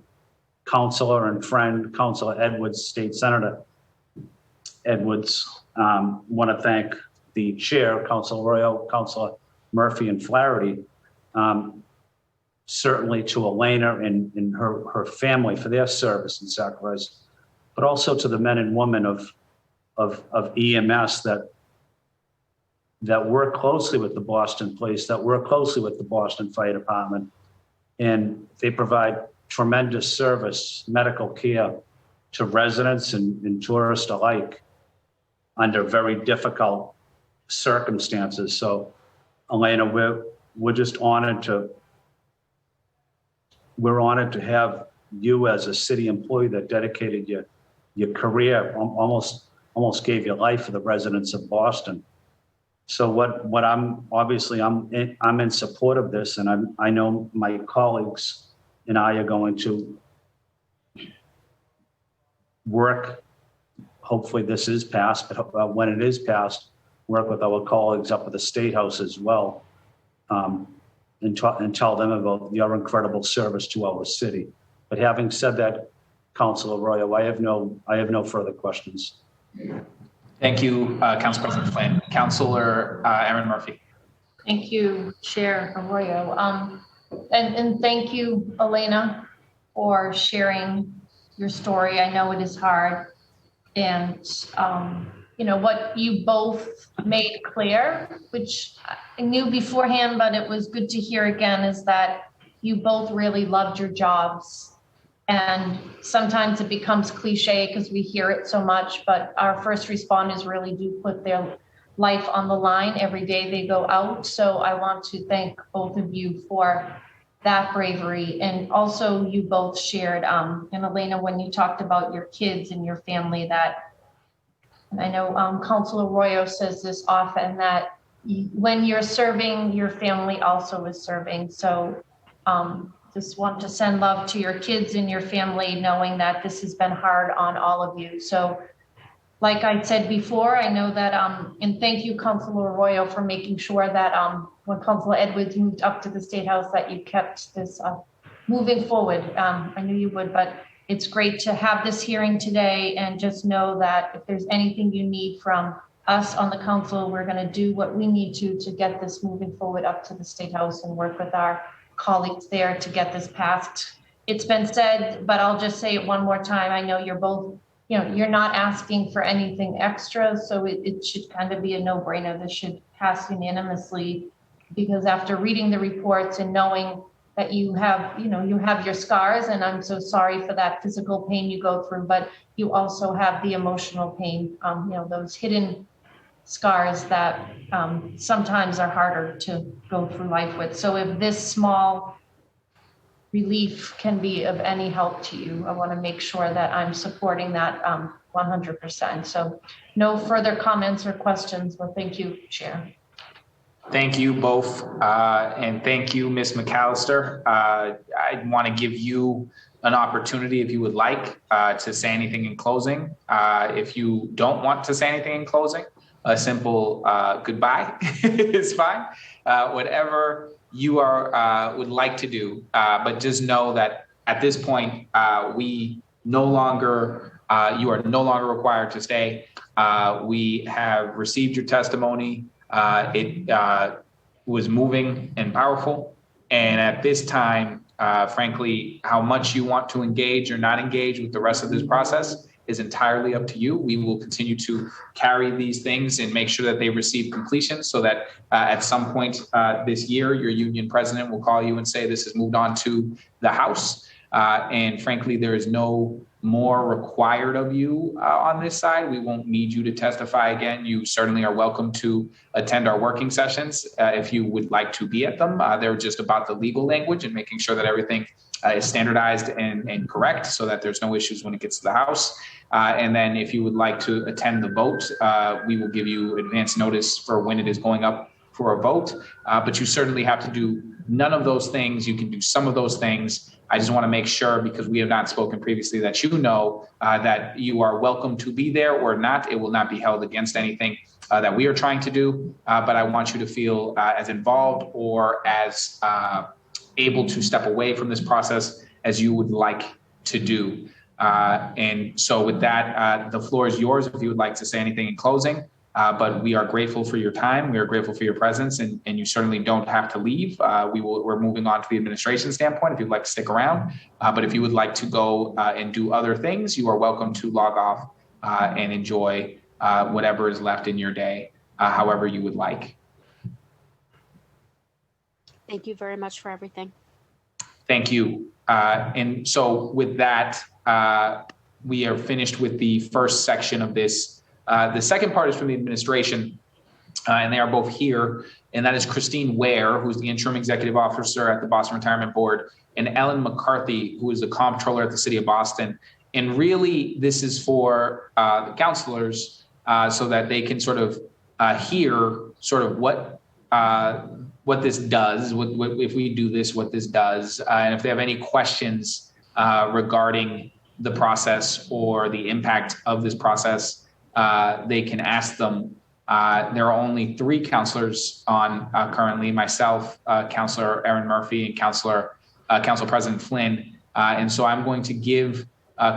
counselor and friend, Councilor Edwards, State Senator Edwards. Want to thank the chair, Councilor Royal, Councilor Murphy, and Flaherty. Certainly to Elaina and her family for their service and sacrifice, but also to the men and women of EMS that work closely with the Boston Police, that work closely with the Boston Fire Department, and they provide tremendous service, medical care to residents and tourists alike under very difficult circumstances. So, Elaina, we're just honored to have you as a city employee that dedicated your career, almost gave your life for the residents of Boston. So what I'm in support of this, and I know my colleagues and I are going to work. Hopefully this is passed, but when it is passed, work with our colleagues up at the State House as well, and tell them about your incredible service to our city. But having said that, Councilor Arroyo, I have no further questions. Thank you, Council President Flynn. Councilor Erin Murphy. Thank you, Chair Arroyo. And thank you, Elaina, for sharing your story. I know it is hard. And, what you both made clear, which I knew beforehand, but it was good to hear again, is that you both really loved your jobs. And sometimes it becomes cliche because we hear it so much, but our first responders really do put their life on the line every day they go out. So I want to thank both of you for that bravery. And also you both shared, and Elaina, when you talked about your kids and your family, that, and I know Councilor Arroyo says this often, that when you're serving, your family also is serving. So just want to send love to your kids and your family, knowing that this has been hard on all of you. So like I said before, I know that, and thank you, Councilor Arroyo, for making sure that when Councilor Edwards moved up to the State House, that you kept this moving forward. I knew you would, but it's great to have this hearing today, and just know that if there's anything you need from us on the council, we're going to do what we need to get this moving forward up to the State House and work with our colleagues there to get this passed. It's been said, but I'll just say it one more time. I know you're both, you're not asking for anything extra, so it should kind of be a no-brainer. This should pass unanimously, because after reading the reports and knowing that you have your scars, and I'm so sorry for that physical pain you go through, but you also have the emotional pain, those hidden scars that sometimes are harder to go through life with. So if this small relief can be of any help to you, I want to make sure that I'm supporting that 100%. So no further comments or questions, but thank you, Chair. Thank you both, and thank you, Ms. McAlister. I want to give you an opportunity, if you would like, to say anything in closing. If you don't want to say anything in closing, a simple goodbye is fine. Whatever you would like to do, but just know that at this point, you are no longer required to stay. We have received your testimony. It was moving and powerful. And at this time, frankly, how much you want to engage or not engage with the rest of this process is entirely up to you. We will continue to carry these things and make sure that they receive completion, so that at some point this year, your union president will call you and say, this has moved on to the House. And frankly, there is no more required of you on this side. We won't need you to testify again. You certainly are welcome to attend our working sessions if you would like to be at them. They're just about the legal language and making sure that everything is standardized and correct, so that there's no issues when it gets to the House. And then if you would like to attend the vote, we will give you advance notice for when it is going up for a vote. But you certainly have to do none of those things. You can do some of those things. I just want to make sure, because we have not spoken previously, that you know that you are welcome to be there or not. It will not be held against anything that we are trying to do, but I want you to feel as involved or as able to step away from this process as you would like to do. And so with that, the floor is yours if you would like to say anything in closing. But we are grateful for your time. We are grateful for your presence, and you certainly don't have to leave. We're moving on to the administration standpoint if you'd like to stick around. But if you would like to go and do other things, you are welcome to log off and enjoy whatever is left in your day, however you would like. Thank you very much for everything. Thank you. And so with that, we are finished with the first section of this. The second part is from the administration, and they are both here, and that is Christine Ware, who's the interim executive officer at the Boston Retirement Board, and Ellen McCarthy, who is the comptroller at the city of Boston. And really, this is for the counselors so that they can sort of hear sort of what this does, what if we do this, what this does, and if they have any questions regarding the process or the impact of this process, they can ask them. There are only 3 counselors on currently, myself, Counselor Erin Murphy, and Council President Flynn. And so I'm going to give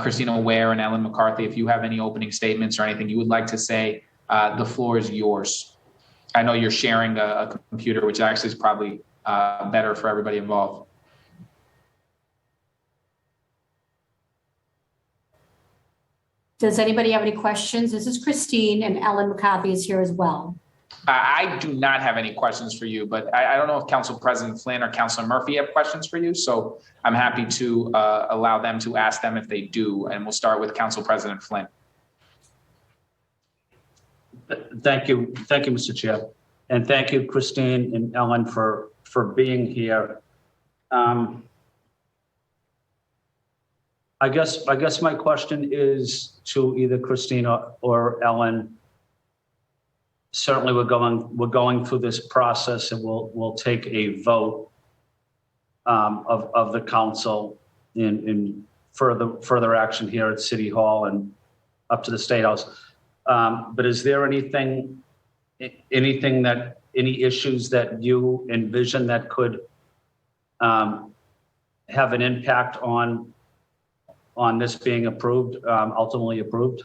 Christina Ware and Ellen McCarthy, if you have any opening statements or anything you would like to say, the floor is yours. I know you're sharing a computer, which actually is probably better for everybody involved. Does anybody have any questions? This is Christine, and Ellen McCarthy is here as well. I do not have any questions for you, but I don't know if Council President Flynn or Councilor Murphy have questions for you. So I'm happy to allow them to ask them if they do. And we'll start with Council President Flynn. Thank you, Mr. Chair. And thank you, Christine and Ellen, for being here. I guess my question is to either Christina or Ellen. Certainly, we're going through this process, and we'll take a vote of the council in further action here at City Hall and up to the State House. But is there any issues that you envision that could have an impact on this being approved, ultimately approved?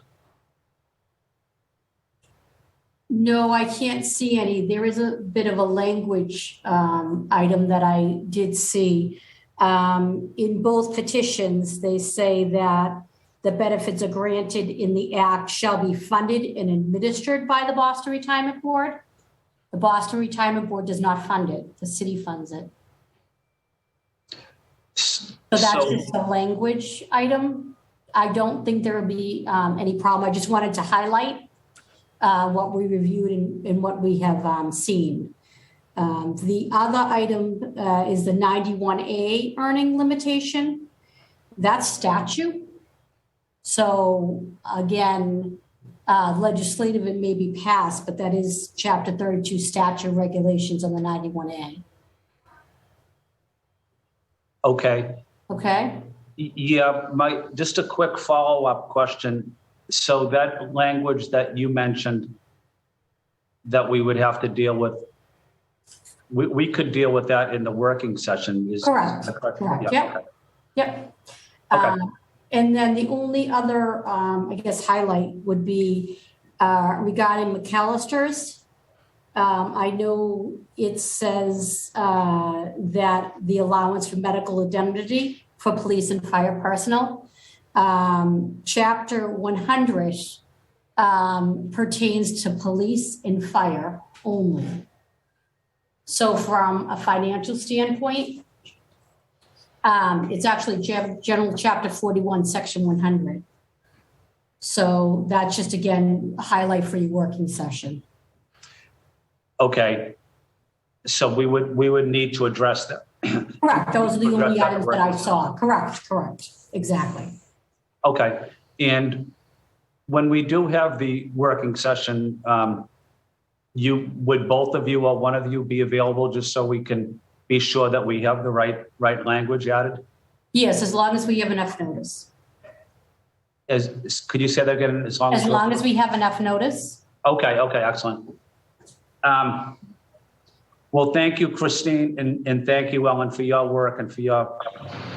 No, I can't see any. There is a bit of a language item that I did see. In both petitions, they say that the benefits are granted in the act shall be funded and administered by the Boston Retirement Board. The Boston Retirement Board does not fund it. The city funds it. So that's just a language item. I don't think there will be any problem. I just wanted to highlight what we reviewed and what we have seen. The other item is the 91A earning limitation. That's statute. So again, legislative, it may be passed, but that is Chapter 32 statute regulations on the 91A. Okay. Okay. Yeah, just a quick follow-up question. So that language that you mentioned that we would have to deal with, we could deal with that in the working session. Is correct? Correct. Correct. Yeah. Yep. Okay. Yep. Okay. And then the only other, I guess, highlight would be regarding McAlister's. I know it says that the allowance for medical indemnity for police and fire personnel, Chapter 100 pertains to police and fire only. So from a financial standpoint, it's actually General Chapter 41, Section 100. So that's just, again, a highlight for your working session. Okay. So we would need to address that. Correct. Those are the only items that I saw. Correct. Exactly. Okay. And when we do have the working session, would both of you or one of you be available just so we can be sure that we have the right language added? Yes, as long as we have enough notice. Could you say that again? As long as we have enough notice. Okay, excellent. Well, thank you, Christine, and thank you, Ellen, for your work and for your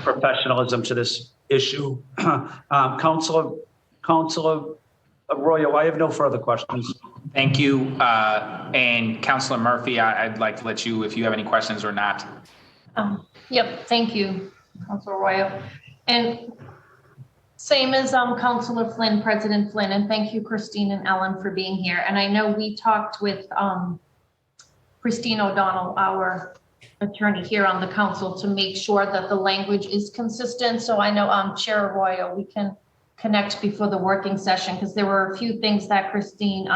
professionalism to this issue. Councilor Arroyo, I have no further questions. Thank you. And Councilor Murphy, I'd like to let you, if you have any questions or not. Yep, thank you, Councilor Arroyo. And same as Councilor Flynn, President Flynn, and thank you, Christine and Ellen, for being here. And I know we talked with Christine O'Donnell, our attorney here on the council, to make sure that the language is consistent. So I know Chair Arroyo, we can connect before the working session, because there were a few things that Christine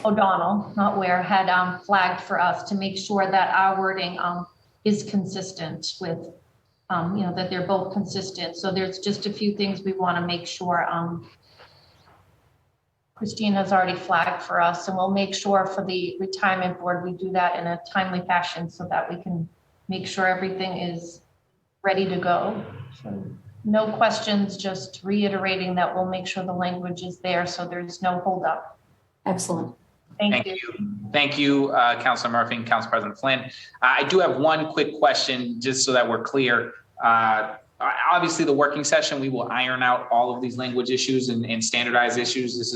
O'Donnell, not Ware, had flagged for us to make sure that our wording is consistent with, that they're both consistent. So there's just a few things we want to make sure Christine has already flagged for us, and we'll make sure for the retirement board, we do that in a timely fashion so that we can make sure everything is ready to go. So no questions, just reiterating that we'll make sure the language is there so there's no holdup. Excellent. Thank you. Thank you, Councilor Murphy and Council President Flynn. I do have one quick question, just so that we're clear. Obviously, the working session, we will iron out all of these language issues and standardized issues. This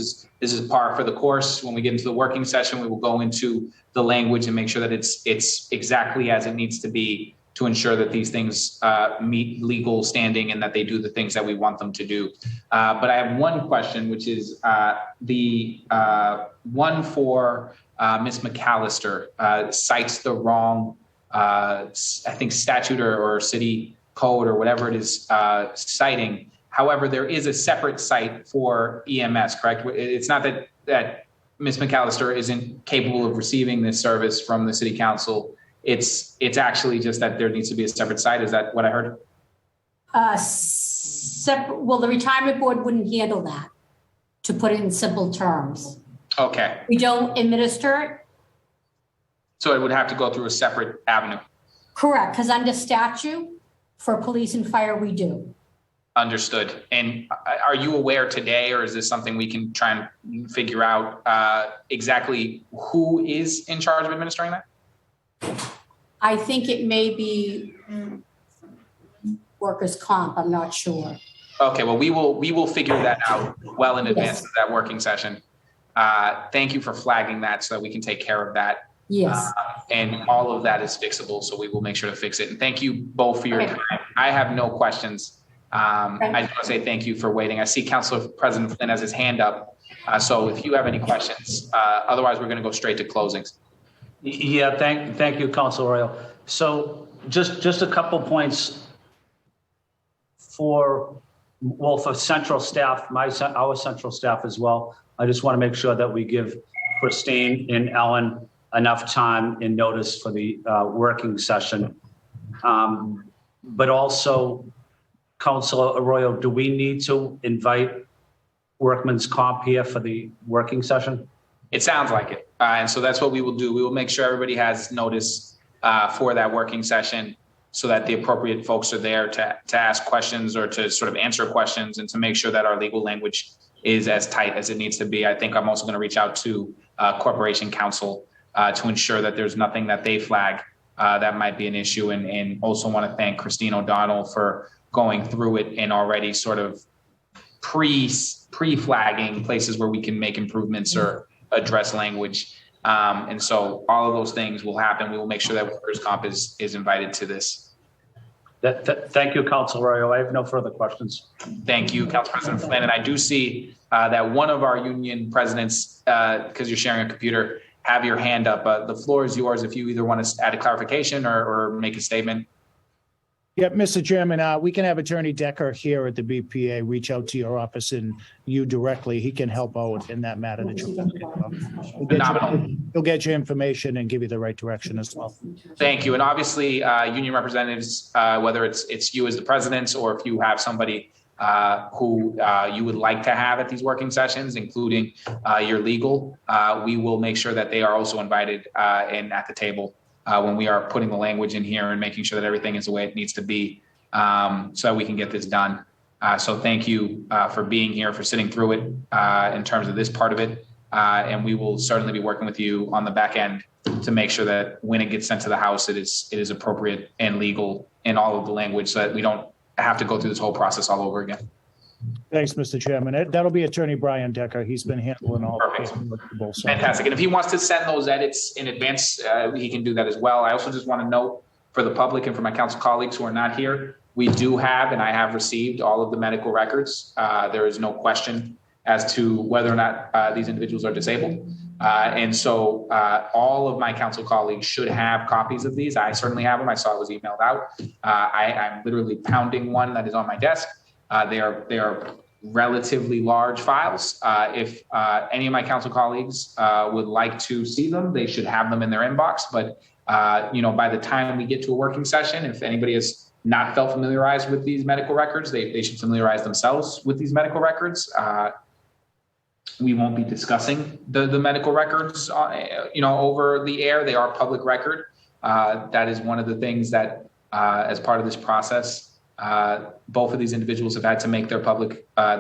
is par for the course. When we get into the working session, we will go into the language and make sure that it's exactly as it needs to be to ensure that these things meet legal standing and that they do the things that we want them to do. But I have one question, which is the one for Ms. McAlister cites the wrong, I think, statute or city code or whatever it is citing. However, there is a separate site for EMS, correct? It's not that Ms. McAlister isn't capable of receiving this service from the city council. It's actually just that there needs to be a separate site. Is that what I heard? Well, the retirement board wouldn't handle that, to put it in simple terms. Okay. We don't administer it. So it would have to go through a separate avenue. Correct, because under statute for police and fire, we do. Understood. And are you aware today, or is this something we can try and figure out exactly who is in charge of administering that? I think it may be workers' comp. I'm not sure. Okay, well, we will figure that out well in advance Yes. of that working session. Thank you for flagging that so that we can take care of that. Yes. And all of that is fixable, so we will make sure to fix it. And thank you both for your time. I have no questions. I just want to say thank you for waiting. I see Councilor President Flynn has his hand up. So if you have any questions, otherwise we're going to go straight to closings. Yeah, thank you, Councilor Arroyo. So just a couple points for central staff, our central staff as well. I just want to make sure that we give Christine and Ellen enough time and notice for the working session. But also, Councilor Arroyo, do we need to invite workman's comp here for the working session? It sounds like it. And so that's what we will do. We will make sure everybody has notice for that working session so that the appropriate folks are there to ask questions or to sort of answer questions and to make sure that our legal language is as tight as it needs to be. I think I'm also going to reach out to Corporation Counsel to ensure that there's nothing that they flag that might be an issue. And also want to thank Christine O'Donnell for going through it and already sort of pre-flagging places where we can make improvements or address language. And so all of those things will happen. We will make sure that workers' comp is invited to this. Thank you, Councilor Arroyo. I have no further questions. Thank you, Council President Flynn. And I do see that one of our union presidents, because you're sharing a computer, have your hand up. The floor is yours if you either want to add a clarification or make a statement. Yeah, Mr. Chairman, we can have Attorney Decker here at the BPA reach out to your office and you directly. He can help out in that matter. He'll get you information and give you the right direction as well. Thank you. And obviously, union representatives, whether it's you as the president or if you have somebody who you would like to have at these working sessions, including your legal, we will make sure that they are also invited and at the table when we are putting the language in here and making sure that everything is the way it needs to be, so that we can get this done. So thank you for being here, for sitting through it in terms of this part of it. And we will certainly be working with you on the back end to make sure that when it gets sent to the House, it is appropriate and legal in all of the language, so that we don't have to go through this whole process all over again. Thanks, Mr. Chairman. That'll be Attorney Brian Decker. He's been handling all. Perfect. Fantastic. And if he wants to send those edits in advance, he can do that as well. I also just want to note for the public and for my council colleagues who are not here, we do have, and I have received all of the medical records. There is no question as to whether or not these individuals are disabled. And so all of my council colleagues should have copies of these. I certainly have them. I saw it was emailed out. I'm literally pounding one that is on my desk. They are relatively large files. If any of my council colleagues would like to see them, they should have them in their inbox. But by the time we get to a working session, if anybody has not felt familiarized with these medical records, they should familiarize themselves with these medical records. We won't be discussing the medical records, over the air. They are public record. That is one of the things that, as part of this process, both of these individuals have had to make their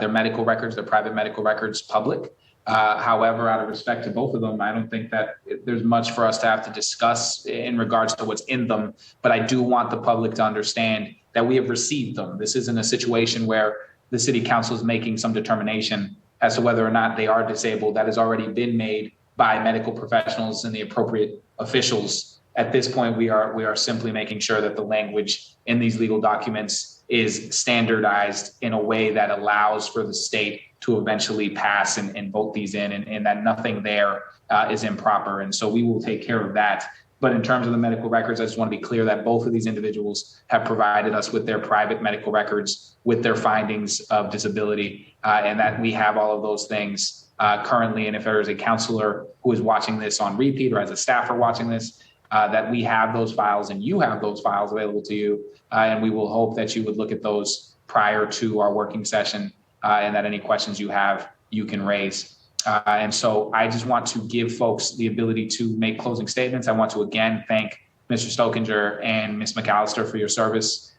medical records, their private medical records, public. However, out of respect to both of them, I don't think that there's much for us to have to discuss in regards to what's in them. But I do want the public to understand that we have received them. This isn't a situation where the city council is making some determination as to whether or not they are disabled. That has already been made by medical professionals and the appropriate officials. At this point, we are simply making sure that the language in these legal documents is standardized in a way that allows for the state to eventually pass and vote these in, and that nothing there is improper. And so we will take care of that. But in terms of the medical records, I just want to be clear that both of these individuals have provided us with their private medical records, with their findings of disability, and that we have all of those things currently. And if there is a counselor who is watching this on repeat, or as a staffer watching this, that we have those files and you have those files available to you. And we will hope that you would look at those prior to our working session, and that any questions you have, you can raise. And so I just want to give folks the ability to make closing statements. I want to again thank Mr. Stokinger and Ms. McAlister for your service.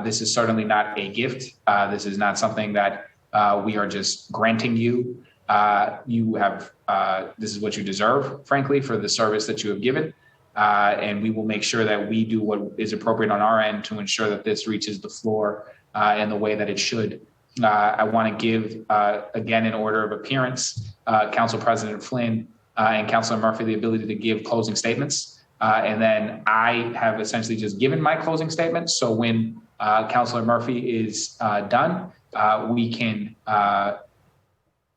This is certainly not a gift. This is not something that we are just granting you. You have, this is what you deserve, frankly, for the service that you have given. And we will make sure that we do what is appropriate on our end to ensure that this reaches the floor in the way that it should. I want to give, again, in order of appearance, Council President Flynn and Councilor Murphy the ability to give closing statements. And then I have essentially just given my closing statement. So when Councilor Murphy is done, we can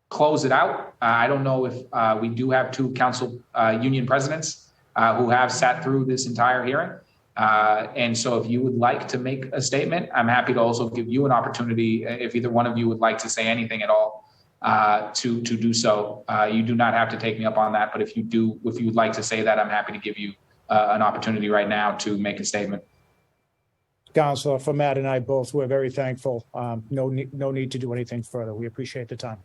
close it out. I don't know if we do have two council union presidents who have sat through this entire hearing. And so if you would like to make a statement, I'm happy to also give you an opportunity, if either one of you would like to say anything at all, to do so. You do not have to take me up on that, but if you would like to say that, I'm happy to give you an opportunity right now to make a statement. Counselor, for Matt and I both, we're very thankful. No need to do anything further. We appreciate the time.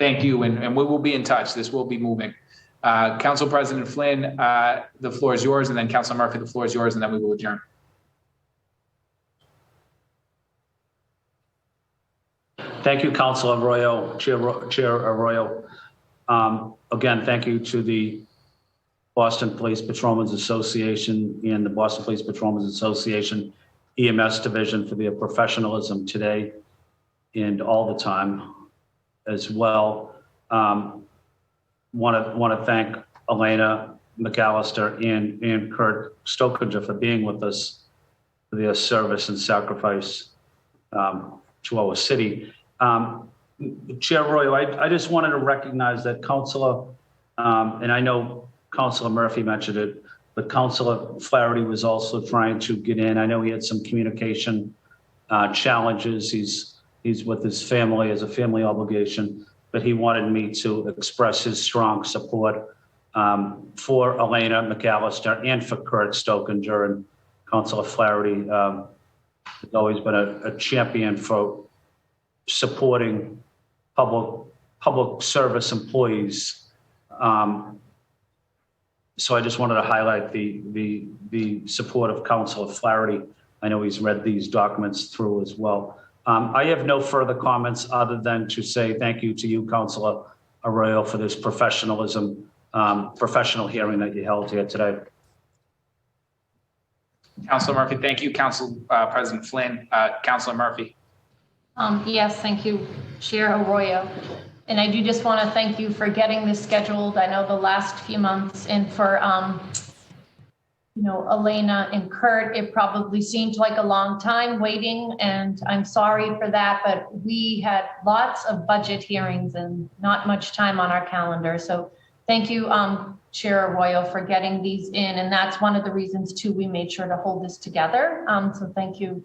Thank you, and we will be in touch. This will be moving. Council President Flynn, the floor is yours, and then Councilor Murphy, the floor is yours, and then we will adjourn. Thank you, Councilor Arroyo, Chair Arroyo. Again, thank you to the Boston Police Patrolmen's Association and the Boston Police Patrolmen's Association EMS Division for their professionalism today and all the time as well. Want to thank Elaina McAlister and Kurt Stokinger for being with us, for their service and sacrifice to our city. Chair Arroyo, I just wanted to recognize that Councilor, and I know Councilor Murphy mentioned it, but Councilor Flaherty was also trying to get in. I know he had some communication challenges. He's with his family as a family obligation, but he wanted me to express his strong support for Elaina McAlister and for Kurt Stokinger. And Councilor Flaherty has always been a champion for supporting public service employees So I just wanted to highlight the support of Councilor Flaherty. I know he's read these documents through as well. I have no further comments other than to say thank you to you, Councilor Arroyo, for this professional hearing that you held here today. Councilor Murphy, thank you. Council President Flynn, Councilor Murphy. Yes, thank you, Chair Arroyo. And I do just want to thank you for getting this scheduled. I know the last few months, and for, Elaina and Kurt, it probably seemed like a long time waiting, and I'm sorry for that, but we had lots of budget hearings and not much time on our calendar. So thank you, Chair Arroyo, for getting these in. And that's one of the reasons too, we made sure to hold this together. So thank you,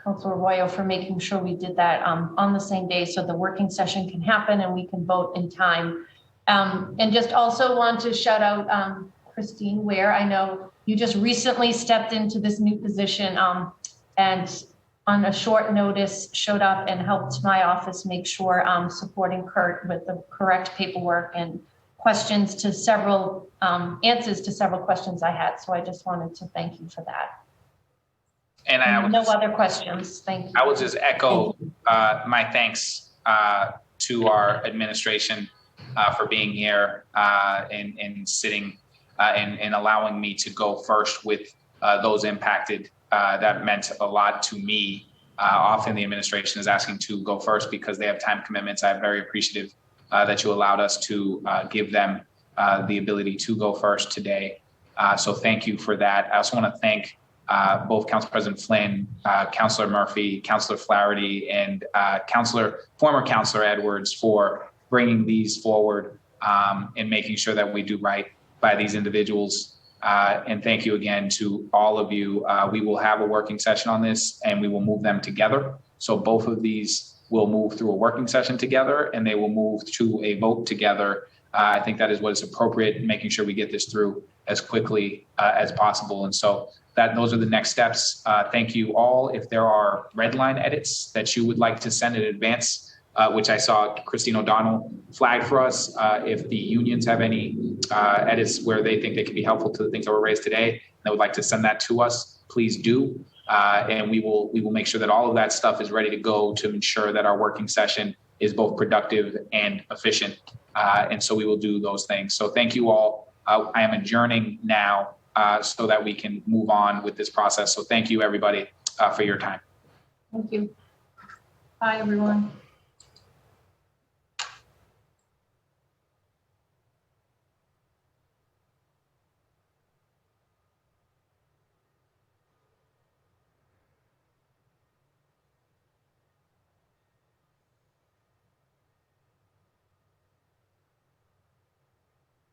Councilor Arroyo, for making sure we did that on the same day so the working session can happen and we can vote in time. And just also want to shout out Christine Ware. I know you just recently stepped into this new position and on a short notice showed up and helped my office make sure supporting Kurt with the correct paperwork and questions to several answers to several questions I had. So I just wanted to thank you for that. And no other questions. Thank you. I will just echo my thanks to our administration for being here and sitting and allowing me to go first with those impacted. That meant a lot to me. Often the administration is asking to go first because they have time commitments. I'm very appreciative that you allowed us to give them the ability to go first today. So thank you for that. I also want to thank both Council President Flynn, Councilor Murphy, Councilor Flaherty, and former Councilor Edwards for bringing these forward and making sure that we do right by these individuals. And thank you again to all of you. We will have a working session on this and we will move them together. So both of these will move through a working session together and they will move to a vote together. I think that is what is appropriate, making sure we get this through as quickly as possible. And so those are the next steps. Thank you all. If there are red line edits that you would like to send in advance, which I saw Christine O'Donnell flag for us, if the unions have any edits where they think they can be helpful to the things that were raised today, they would like to send that to us, please do. And we will make sure that all of that stuff is ready to go to ensure that our working session is both productive and efficient. And so we will do those things. So thank you all. I am adjourning now so that we can move on with this process. So thank you, everybody, for your time. Thank you. Bye, everyone.